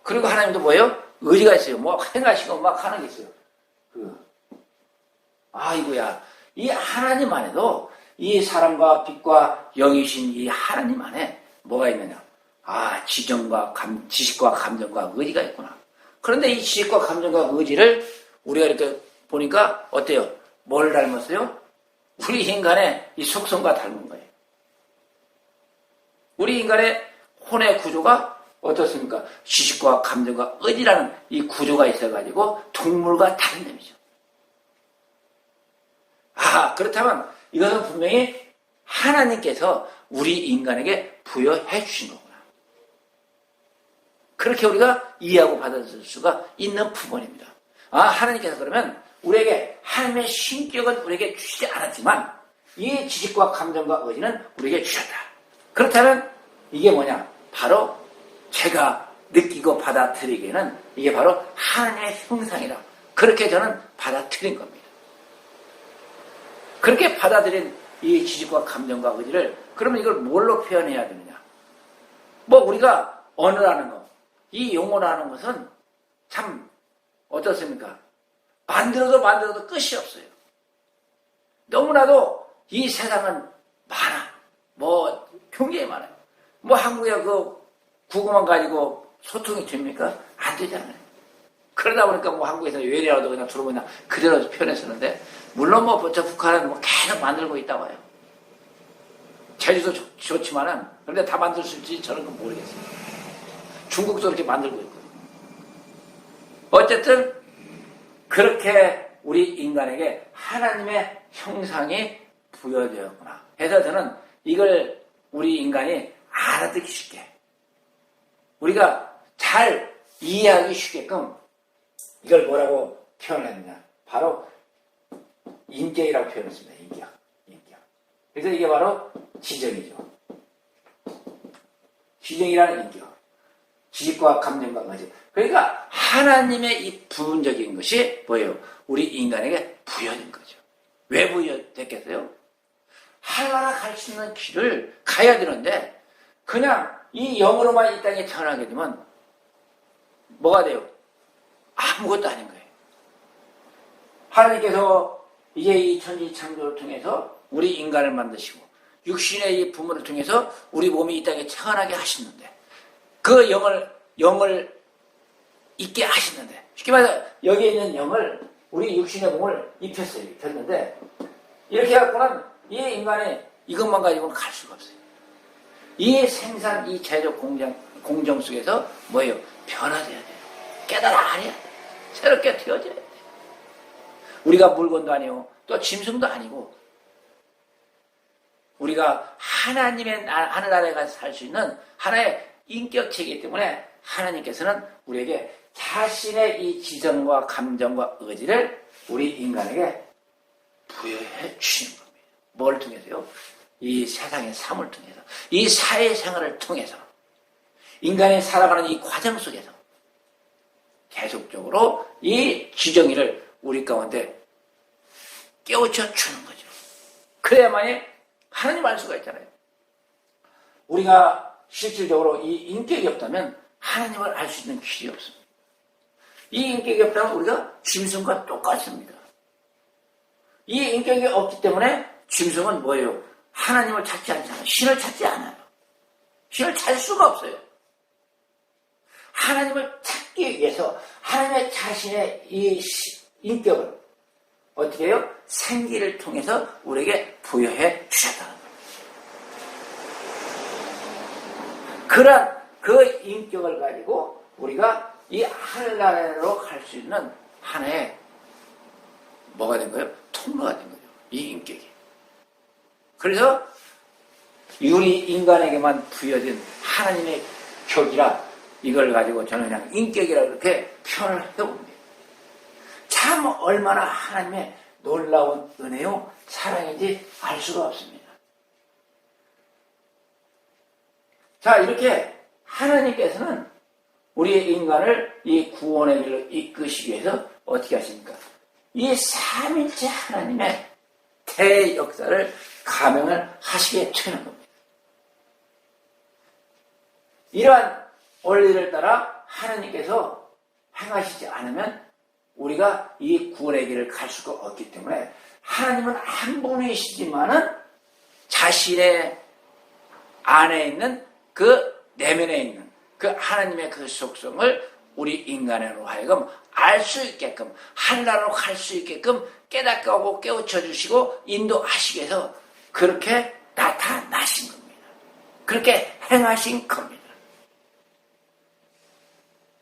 그리고 하나님도 뭐예요? 의지가 있어요. 뭐 행하시고 막 하는 게 있어요. 아이고야. 이 하나님 안에도 이 사랑과 빛과 영이신 이 하나님 안에 뭐가 있느냐? 지식과 감정과 의지가 있구나. 그런데 이 지식과 감정과 의지를 우리가 이렇게 보니까 어때요? 뭘 닮았어요? 우리 인간의 이 속성과 닮은 거예요. 우리 인간의 혼의 구조가 어떻습니까? 지식과 감정과 의지라는 이 구조가 있어가지고 동물과 다른 점이죠. 그렇다면 이것은 분명히 하나님께서 우리 인간에게 부여해 주신 거구나. 그렇게 우리가 이해하고 받아들일 수가 있는 부분입니다. 하나님께서 그러면 우리에게 하나님의 신격은 우리에게 주시지 않았지만 이 지식과 감정과 의지는 우리에게 주셨다. 그렇다면 이게 뭐냐? 바로 제가 느끼고 받아들이기에는 이게 바로 하나님의 형상이다. 그렇게 저는 받아들인 겁니다. 그렇게 받아들인 이 지식과 감정과 의지를 그러면 이걸 뭘로 표현해야 되느냐? 우리가 언어라는 것, 이 용어라는 것은 참 어떻습니까? 만들어도 끝이 없어요. 너무나도 이 세상은 많아. 굉장히 많아요. 한국에 국어만 가지고 소통이 됩니까? 안 되잖아요. 그러다 보니까 한국에서 외래어도 그냥 주로 그냥 그대로 표현했었는데, 물론 저 북한은 계속 만들고 있다고 해요. 제주도 좋지만은, 그런데 다 만들 수 있을지 저는 모르겠어요. 중국도 이렇게 만들고 있고. 어쨌든, 그렇게 우리 인간에게 하나님의 형상이 부여되었구나. 해서 저는 이걸 우리 인간이 알아듣기 쉽게, 우리가 잘 이해하기 쉽게끔 이걸 뭐라고 표현했느냐. 바로 인격이라고 표현했습니다. 인격. 그래서 이게 바로 지정이죠. 지정이라는 인격. 지식과 감정과 의지. 그러니까 하나님의 이 부분적인 것이 뭐예요? 우리 인간에게 부여된 거죠. 왜 부여됐겠어요? 하나나라 갈 수 있는 길을 가야 되는데 그냥 이 영으로만 이 땅에 태어나게 되면 뭐가 돼요? 아무것도 아닌 거예요. 하나님께서 이제 이 천지 창조를 통해서 우리 인간을 만드시고 육신의 이 부모를 통해서 우리 몸이 이 땅에 태어나게 하시는데 그 영을 있게 하시는데 쉽게 말해서 여기에 있는 영을 우리 육신의 몸을 입혔는데 이렇게 해갖고는 이 인간이 이것만 가지고는 갈 수가 없어요. 이 생산, 이 제조 공정 속에서 뭐예요? 변화돼야 돼요. 깨달아야 돼요. 새롭게 되어져야 돼요. 우리가 물건도 아니고 또 짐승도 아니고 우리가 하나님의 하늘나라에 가서 살 수 있는 하나의 인격체이기 때문에 하나님께서는 우리에게 자신의 이 지성과 감정과 의지를 우리 인간에게 부여해 주시는 겁니다. 뭘 통해서요? 이 세상의 삶을 통해서, 이 사회생활을 통해서, 인간이 살아가는 이 과정 속에서 계속적으로 이 지정의를 우리 가운데 깨우쳐 주는 거죠. 그래야만이 하나님 알 수가 있잖아요. 우리가 실질적으로 이 인격이 없다면 하나님을 알 수 있는 길이 없습니다. 이 인격이 없다면 우리가 짐승과 똑같습니다. 이 인격이 없기 때문에 짐승은 뭐예요? 하나님을 찾지 않잖아요. 신을 찾지 않아요. 신을 찾을 수가 없어요. 하나님을 찾기 위해서 하나님의 자신의 이 인격을 어떻게 해요? 생기를 통해서 우리에게 부여해 주셨다는 거예요. 그런 그 인격을 가지고 우리가 이 하늘나라로 갈 수 있는 하나의 뭐가 된 거예요? 통로가 된 거죠. 이 인격이. 그래서 우리 인간에게만 부여된 하나님의 격이라 이걸 가지고 저는 그냥 인격이라고 이렇게 표현을 해봅니다. 참 얼마나 하나님의 놀라운 은혜요 사랑인지 알 수가 없습니다. 자, 이렇게 하나님께서는 우리 인간을 이 구원의 길로 이끄시기 위해서 어떻게 하십니까? 이 삼일체 하나님의 대역사를 감행을 하시게 되는 겁니다. 이러한 원리를 따라 하나님께서 행하시지 않으면 우리가 이 구원의 길을 갈 수가 없기 때문에 하나님은 한 분이시지만은 자신의 안에 있는 그 내면에 있는 그 하나님의 그 속성을 우리 인간으로 하여금 알 수 있게끔 하늘나라로 갈 수 있게끔 깨닫게 하고 깨우쳐 주시고 인도하시기 위해서 그렇게 나타나신 겁니다. 그렇게 행하신 겁니다.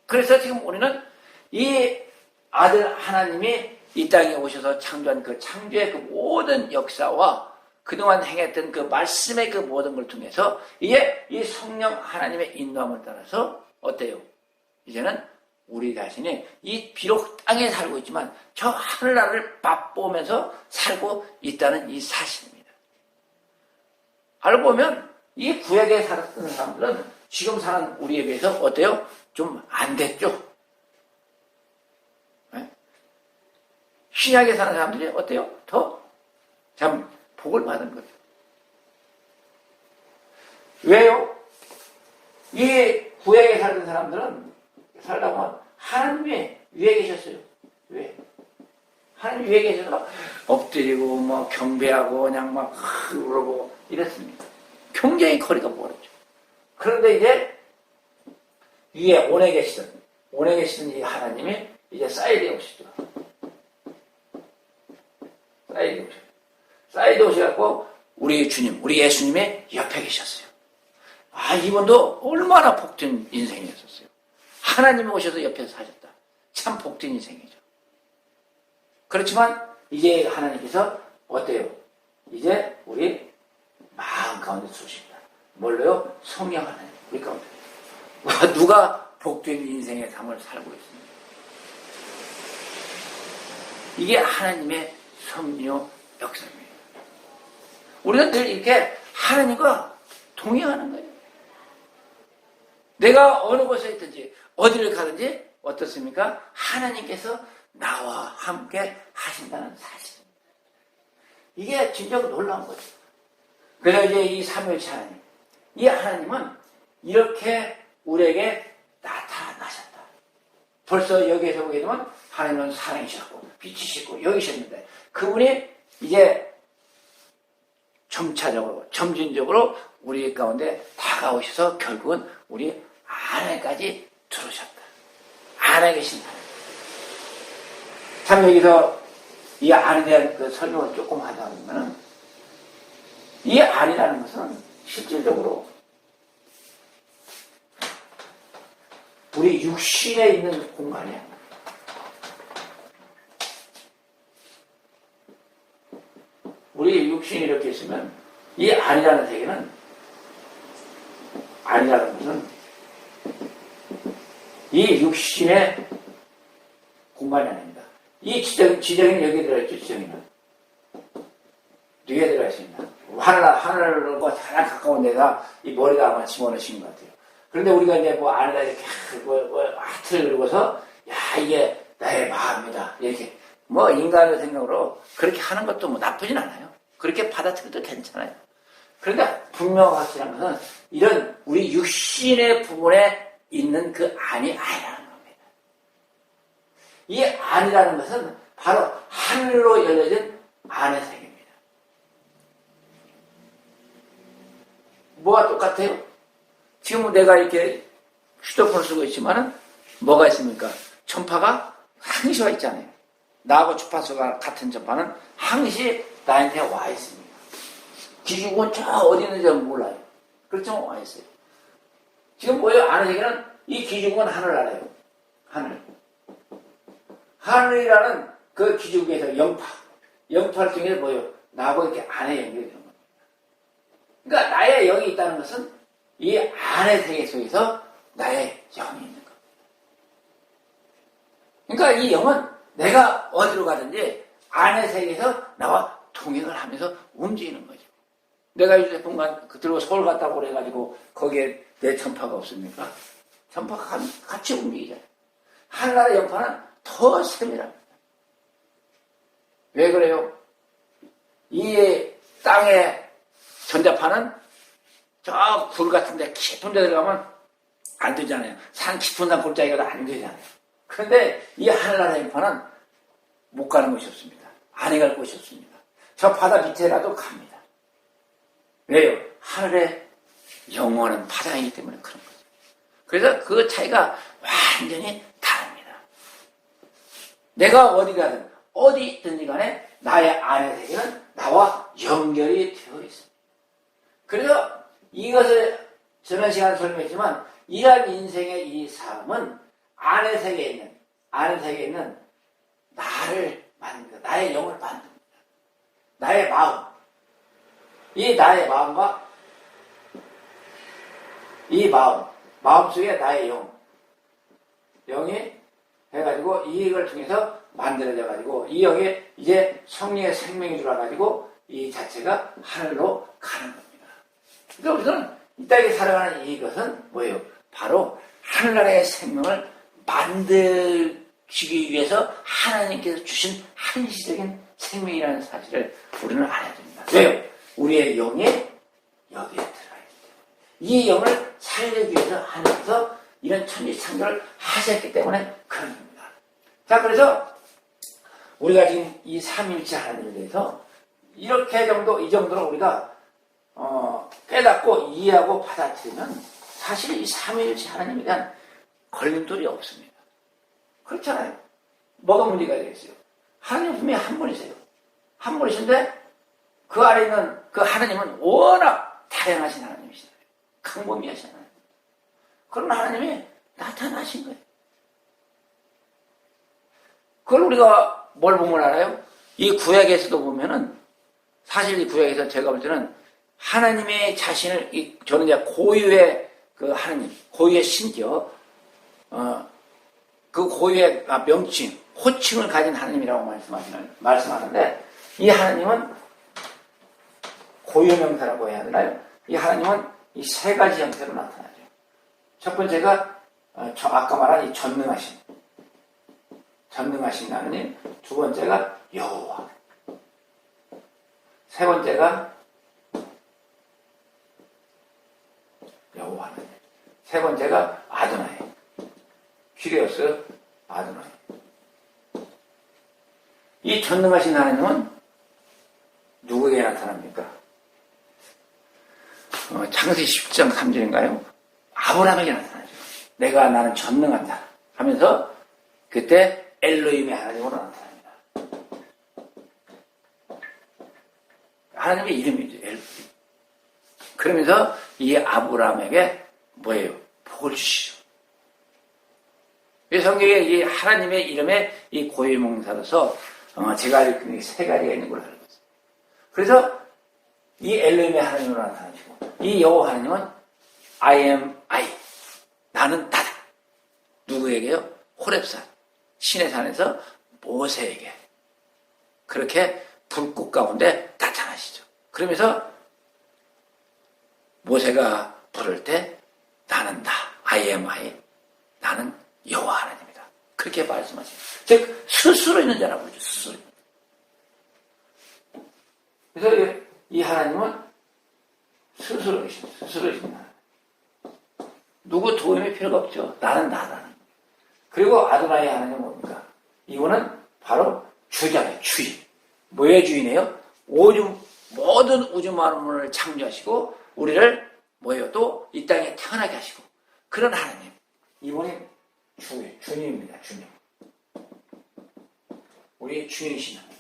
그래서 지금 우리는 이 아들 하나님이 이 땅에 오셔서 창조한 그 창조의 그 모든 역사와 그동안 행했던 그 말씀의 그 모든 걸 통해서 이제 이 성령 하나님의 인도함을 따라서 어때요? 이제는 우리 자신이 이 비록 땅에 살고 있지만 저 하늘나라를 맛보면서 살고 있다는 이 사실입니다. 알고 보면 이 구약에 살았던 사람들은 지금 사는 우리에 비해서 어때요? 좀 안 됐죠? 네? 신약에 사는 사람들이 어때요? 더 참 복을 받은 거죠. 왜요? 이 구약에 살던 사람들은 살다 보면 하나님이 위에 계셨어요. 왜? 하나님 위에 계셔서 엎드리고 뭐 경배하고 그냥 막 그러고 이랬습니다. 굉장히 거리가 멀었죠. 그런데 이제 위에 온에 계시던 이 하나님이 이제 사이드에 오시죠. 사이드에 오셔갖고 우리 주님, 우리 예수님의 옆에 계셨어요. 아, 이분도 얼마나 복된 인생이었었어요. 하나님이 오셔서 옆에서 사셨다. 참 복된 인생이죠. 그렇지만 이제 하나님께서 어때요? 이제 우리 마음 가운데 두십니다. 뭘로요? 성령 하나님. 우리 가운데. 누가 복된 인생의 삶을 살고 있습니다. 이게 하나님의 섭리 역사입니다. 우리는 늘 이렇게 하나님과 동행하는 거예요. 내가 어느 곳에 있든지 어디를 가든지 어떻습니까? 하나님께서 나와 함께 하신다는 사실입니다. 이게 진짜 놀라운 거죠. 그래서 이제 이 삼위일체 하나님, 이 하나님은 이렇게 우리에게 나타나셨다. 벌써 여기에서 보게 되면 하나님은 사랑이셨고 빛이시고 여기셨는데 그분이 이제 점차적으로 점진적으로 우리 가운데 다가오셔서 결국은 우리 안에까지 들어오셨다. 안에 계신 하나님. 참 여기서 이 안에 대한 그 설명을 조금 하다 보면은 이 안이라는 것은 실질적으로 우리 육신에 있는 공간이야. 우리 육신이 이렇게 있으면 이 안이라는 세계는 안이라는 것은 이 육신의 공간이 아닙니다. 이 지정이는 여기에 들어있죠. 지정이는 뇌에 들어가 있습니다. 하늘과 가장 가까운 데다 이 머리가 아마 집어넣으신 것 같아요. 그런데 우리가 이제 뭐 안에다 이렇게 하트를 그리고서 야 이게 나의 마음이다 이렇게 뭐 인간의 생각으로 그렇게 하는 것도 뭐 나쁘진 않아요. 그렇게 받아들여도 괜찮아요. 그러니까 분명히 확실한 것은 이런 우리 육신의 부분에 있는 그 안이 아니라는 겁니다. 이 안이라는 것은 바로 하늘로 열려진 안의 세계입니다. 뭐가 똑같아요? 지금 내가 이렇게 휴대폰을 쓰고 있지만은 뭐가 있습니까? 전파가 항시 와 있잖아요. 나하고 주파수가 같은 전파는 항시 나한테 와 있습니다. 기준은 저 어디 있는지 몰라요. 그렇지만 와 있어요. 지금 뭐예요? 아는 얘기는 이 기준은 하늘 알아요. 하늘. 하늘이라는 그 기준에서 영파를 통해서 뭐예요? 나하고 이렇게 안에 연결이 되는 겁니다. 그러니까 나의 영이 있다는 것은 이 안의 세계 속에서 나의 영이 있는 겁니다. 그러니까 이 영은 내가 어디로 가든지 안의 세계에서 나와 통행을 하면서 움직이는 거죠. 내가 이제 순간 들고 서울 갔다고 그래가지고 거기에 내 전파가 없습니까? 전파가 같이 움직이잖아요. 하늘나라 영파는 더 세밀합니다. 왜 그래요? 이 땅의 전자파는 저 굴 같은데 깊은 데 들어가면 안 되잖아요. 산 깊은 산 골짜기 가도 안 되잖아요. 그런데 이 하늘나라 영파는 못 가는 곳이 없습니다. 안에 갈 곳이 없습니다. 저 바다 밑에라도 갑니다. 왜요? 하늘의 영원한 바다이기 때문에 그런 거죠. 그래서 그 차이가 완전히 다릅니다. 내가 어디 가든 어디 있든지 간에 나의 안의 세계는 나와 연결이 되어 있습니다. 그래서 이것을 저번 시간에 설명했지만 이러한 인생의 이 삶은 안의 세계에 있는 나를 만듭니다. 나의 영을 만듭니다. 나의 마음. 이 나의 마음과 이 마음 속에 나의 영이 해가지고 이걸 통해서 만들어져가지고 이 영이 이제 성령의 생명이 들어와가지고 이 자체가 하늘로 가는 겁니다. 그러니까 우리는 이 땅에 살아가는 이것은 뭐예요? 바로 하늘나라의 생명을 만들기 위해서 하나님께서 주신 한시적인 생명이라는 사실을 우리는 알아야 됩니다. 왜요? 우리의 영이 여기에 들어가 있기 때문에 이 영을 살리기 위해서 하나님께서 이런 천지창조를 하셨기 때문에 그런 겁니다. 자, 그래서 우리가 지금 이 삼위일체 하나님에 대해서 이렇게 정도, 이 정도로 우리가 깨닫고 이해하고 받아들이면 사실 이 삼위일체 하나님에 대한 걸림돌이 없습니다. 그렇잖아요. 뭐가 문제가 되겠어요? 하나님 분명히 한 분이세요. 한 분이신데 그 아래 있는 그 하나님은 워낙 다양하신 하나님이시잖아요. 강범위하신 하나님. 그런 하나님이 나타나신 거예요. 그걸 우리가 뭘 보면 알아요? 이 구약에서도 보면은 사실 이 구약에서 제가 볼 때는 하나님의 자신을 저는 이제 고유의 그 하나님, 고유의 신격, 그 고유의 명칭, 호칭을 가진 하나님이라고 말씀하는데 이 하나님은 고유 명사라고 해야 되나요? 이 하나님은 이 세 가지 형태로 나타나죠. 첫 번째가 아까 말한 이 전능하신 하나님, 두 번째가 여호와, 세 번째가 여호와 하나님, 세 번째가 아도나이, 퀴리오스 아도나이. 이 전능하신 하나님은 누구에게 나타납니까? 창세기 10장 3절인가요? 아브라함에게 나타나죠. 나는 전능한다 하면서 그때 엘로힘의 하나님으로 나타납니다. 하나님의 이름이죠. 엘로힘. 그러면서 이 아브라함에게 뭐예요? 복을 주시죠. 이 성경에 이 하나님의 이름에 이 고유명사로서 제가 알고 있는 세 가지가 있는 걸로 알고 있어요. 그래서 이 엘로힘의 하나님으로 나타나시고 이 여호와 하나님은 I am I. 나는 나다. 누구에게요? 호렙산 신의 산에서 모세에게 그렇게 불꽃 가운데 나타나시죠. 그러면서 모세가 부를 때 나는 나, I am I, 나는 여호와 하나님이다. 그렇게 말씀하시죠. 즉 스스로 있는 자라고 그러죠. 스스로. 그래서 이 하나님은 스스로 계십니다. 스스로 계십니다. 누구 도움이 필요가 없죠. 나는 나라는. 그리고 아도나이 하나님은 뭡니까? 이거는 바로 주장의 주인. 뭐의 주인이에요? 모든 우주 만물을 창조하시고 우리를 뭐예요? 또 이 땅에 태어나게 하시고 그런 하나님. 이분이 주님입니다. 주님. 우리의 주인이신 하나님.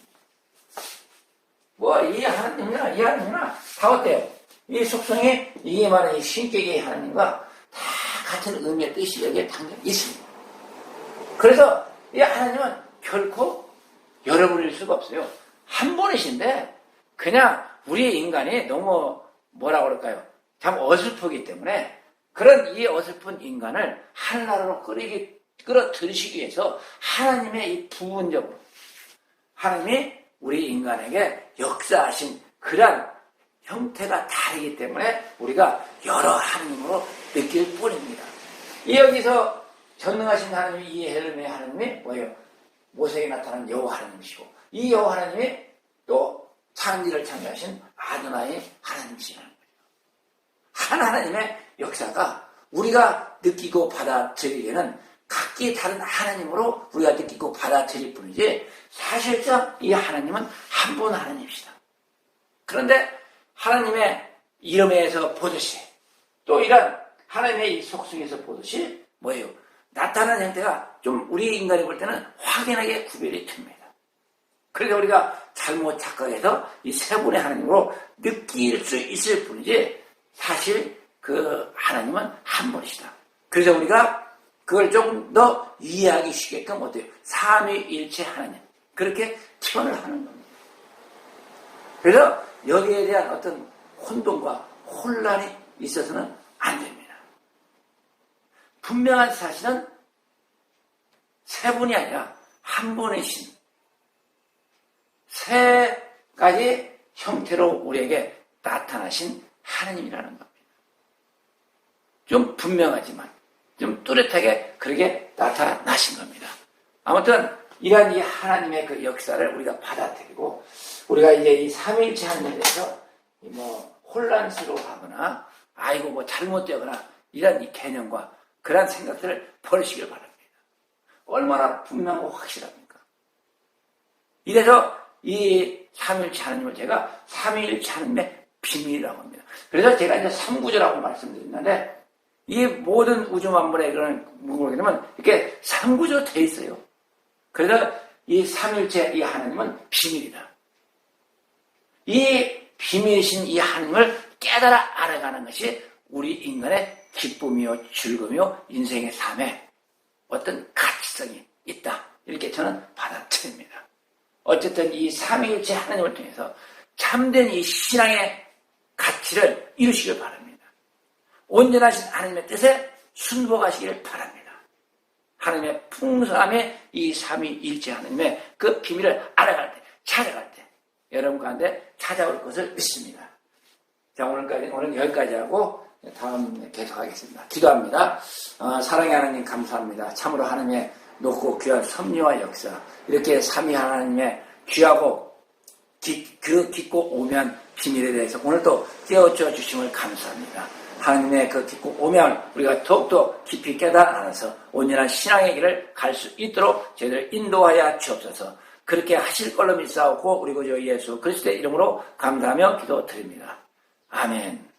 이 하나님이나 다 어때요? 이 속성이 이게 말하는 이 신격의 하나님과 다 같은 의미의 뜻이 여기에 담겨 있습니다. 그래서 이 하나님은 결코 여러분일 수가 없어요. 한 분이신데 그냥 우리 인간이 너무 뭐라고 그럴까요? 참 어설프기 때문에 그런 이 어설픈 인간을 하늘나라로 끌어들이시기 위해서 하나님의 이 부분적으로 하나님이 우리 인간에게 역사하신 그런 형태가 다르기 때문에 우리가 여러 하나님으로 느낄 뿐입니다. 여기서 전능하신 하나님이 이 엘로힘의 하나님이 뭐예요? 모세에게 나타난 여호와 하나님이시고 이 여호와 하나님이 또 창조를 창조하신 아도나이 하나님이시라는 거예요. 한 하나님의 역사가 우리가 느끼고 받아들이기에는 각기 다른 하나님으로 우리가 느끼고 받아들일 뿐이지 사실상 이 하나님은 한 분 하나님이시다. 그런데 하나님의 이름에서 보듯이 또 이런 하나님의 이 속성에서 보듯이 뭐예요? 나타나는 형태가 좀 우리 인간이 볼 때는 확연하게 구별이 됩니다. 그러니까 우리가 잘못 착각해서 이 세 분의 하나님으로 느낄 수 있을 뿐이지 사실 그 하나님은 한 분이시다. 그래서 우리가 그걸 좀 더 이해하기 쉽게끔 어때요? 삼위일체 하나님 그렇게 표현을 하는 겁니다. 그래서 여기에 대한 어떤 혼돈과 혼란이 있어서는 안 됩니다. 분명한 사실은 세 분이 아니라 한 분이신 세 가지 형태로 우리에게 나타나신 하나님이라는 겁니다. 좀 분명하지만 좀 뚜렷하게 그렇게 나타나신 겁니다. 아무튼 이러한 이 하나님의 그 역사를 우리가 받아들이고 우리가 이제 이 삼위일체 하나님에 대해서 뭐 혼란스러워하거나 아이고 뭐 잘못되거나 이런 이 개념과 그런 생각들을 버리시길 바랍니다. 얼마나 분명하고 확실합니까? 이래서 이 삼위일체 하나님을 제가 삼위일체 하나님의 비밀이라고 합니다. 그래서 제가 이제 삼구조라고 말씀드렸는데 이 모든 우주 만물의 그런 뭐냐면 이렇게 삼구조 돼 있어요. 그래서 이 삼위일체 이 하나님은 비밀이다. 이 비밀이신 이 하나님을 깨달아 알아가는 것이 우리 인간의 기쁨이요 즐거움이요 인생의 삶에 어떤 가치성이 있다. 이렇게 저는 받아들입니다. 어쨌든 이 삼위일체 하나님을 통해서 참된 이 신앙의 가치를 이루시길 바랍니다. 온전하신 하나님의 뜻에 순복하시기를 바랍니다. 하나님의 풍성함의 이 삼위일체 하나님의 그 비밀을 알아갈 때, 찾아갈 때 여러분 가운데 찾아올 것을 믿습니다. 자, 오늘 여기까지 하고 다음 계속하겠습니다. 기도합니다. 사랑의 하나님 감사합니다. 참으로 하나님의 높고 귀한 섭리와 역사 이렇게 삼위 하나님의 귀하고 그 깊고 오묘한 비밀에 대해서 오늘도 깨우쳐 주심을 감사합니다. 하나님의 그 깊고 오묘한 우리가 더욱더 깊이 깨달아서 온전한 신앙의 길을 갈 수 있도록 저희를 인도하여 주옵소서. 그렇게 하실 걸로 믿사오고 우리 구주 예수 그리스도의 이름으로 감사하며 기도드립니다. 아멘.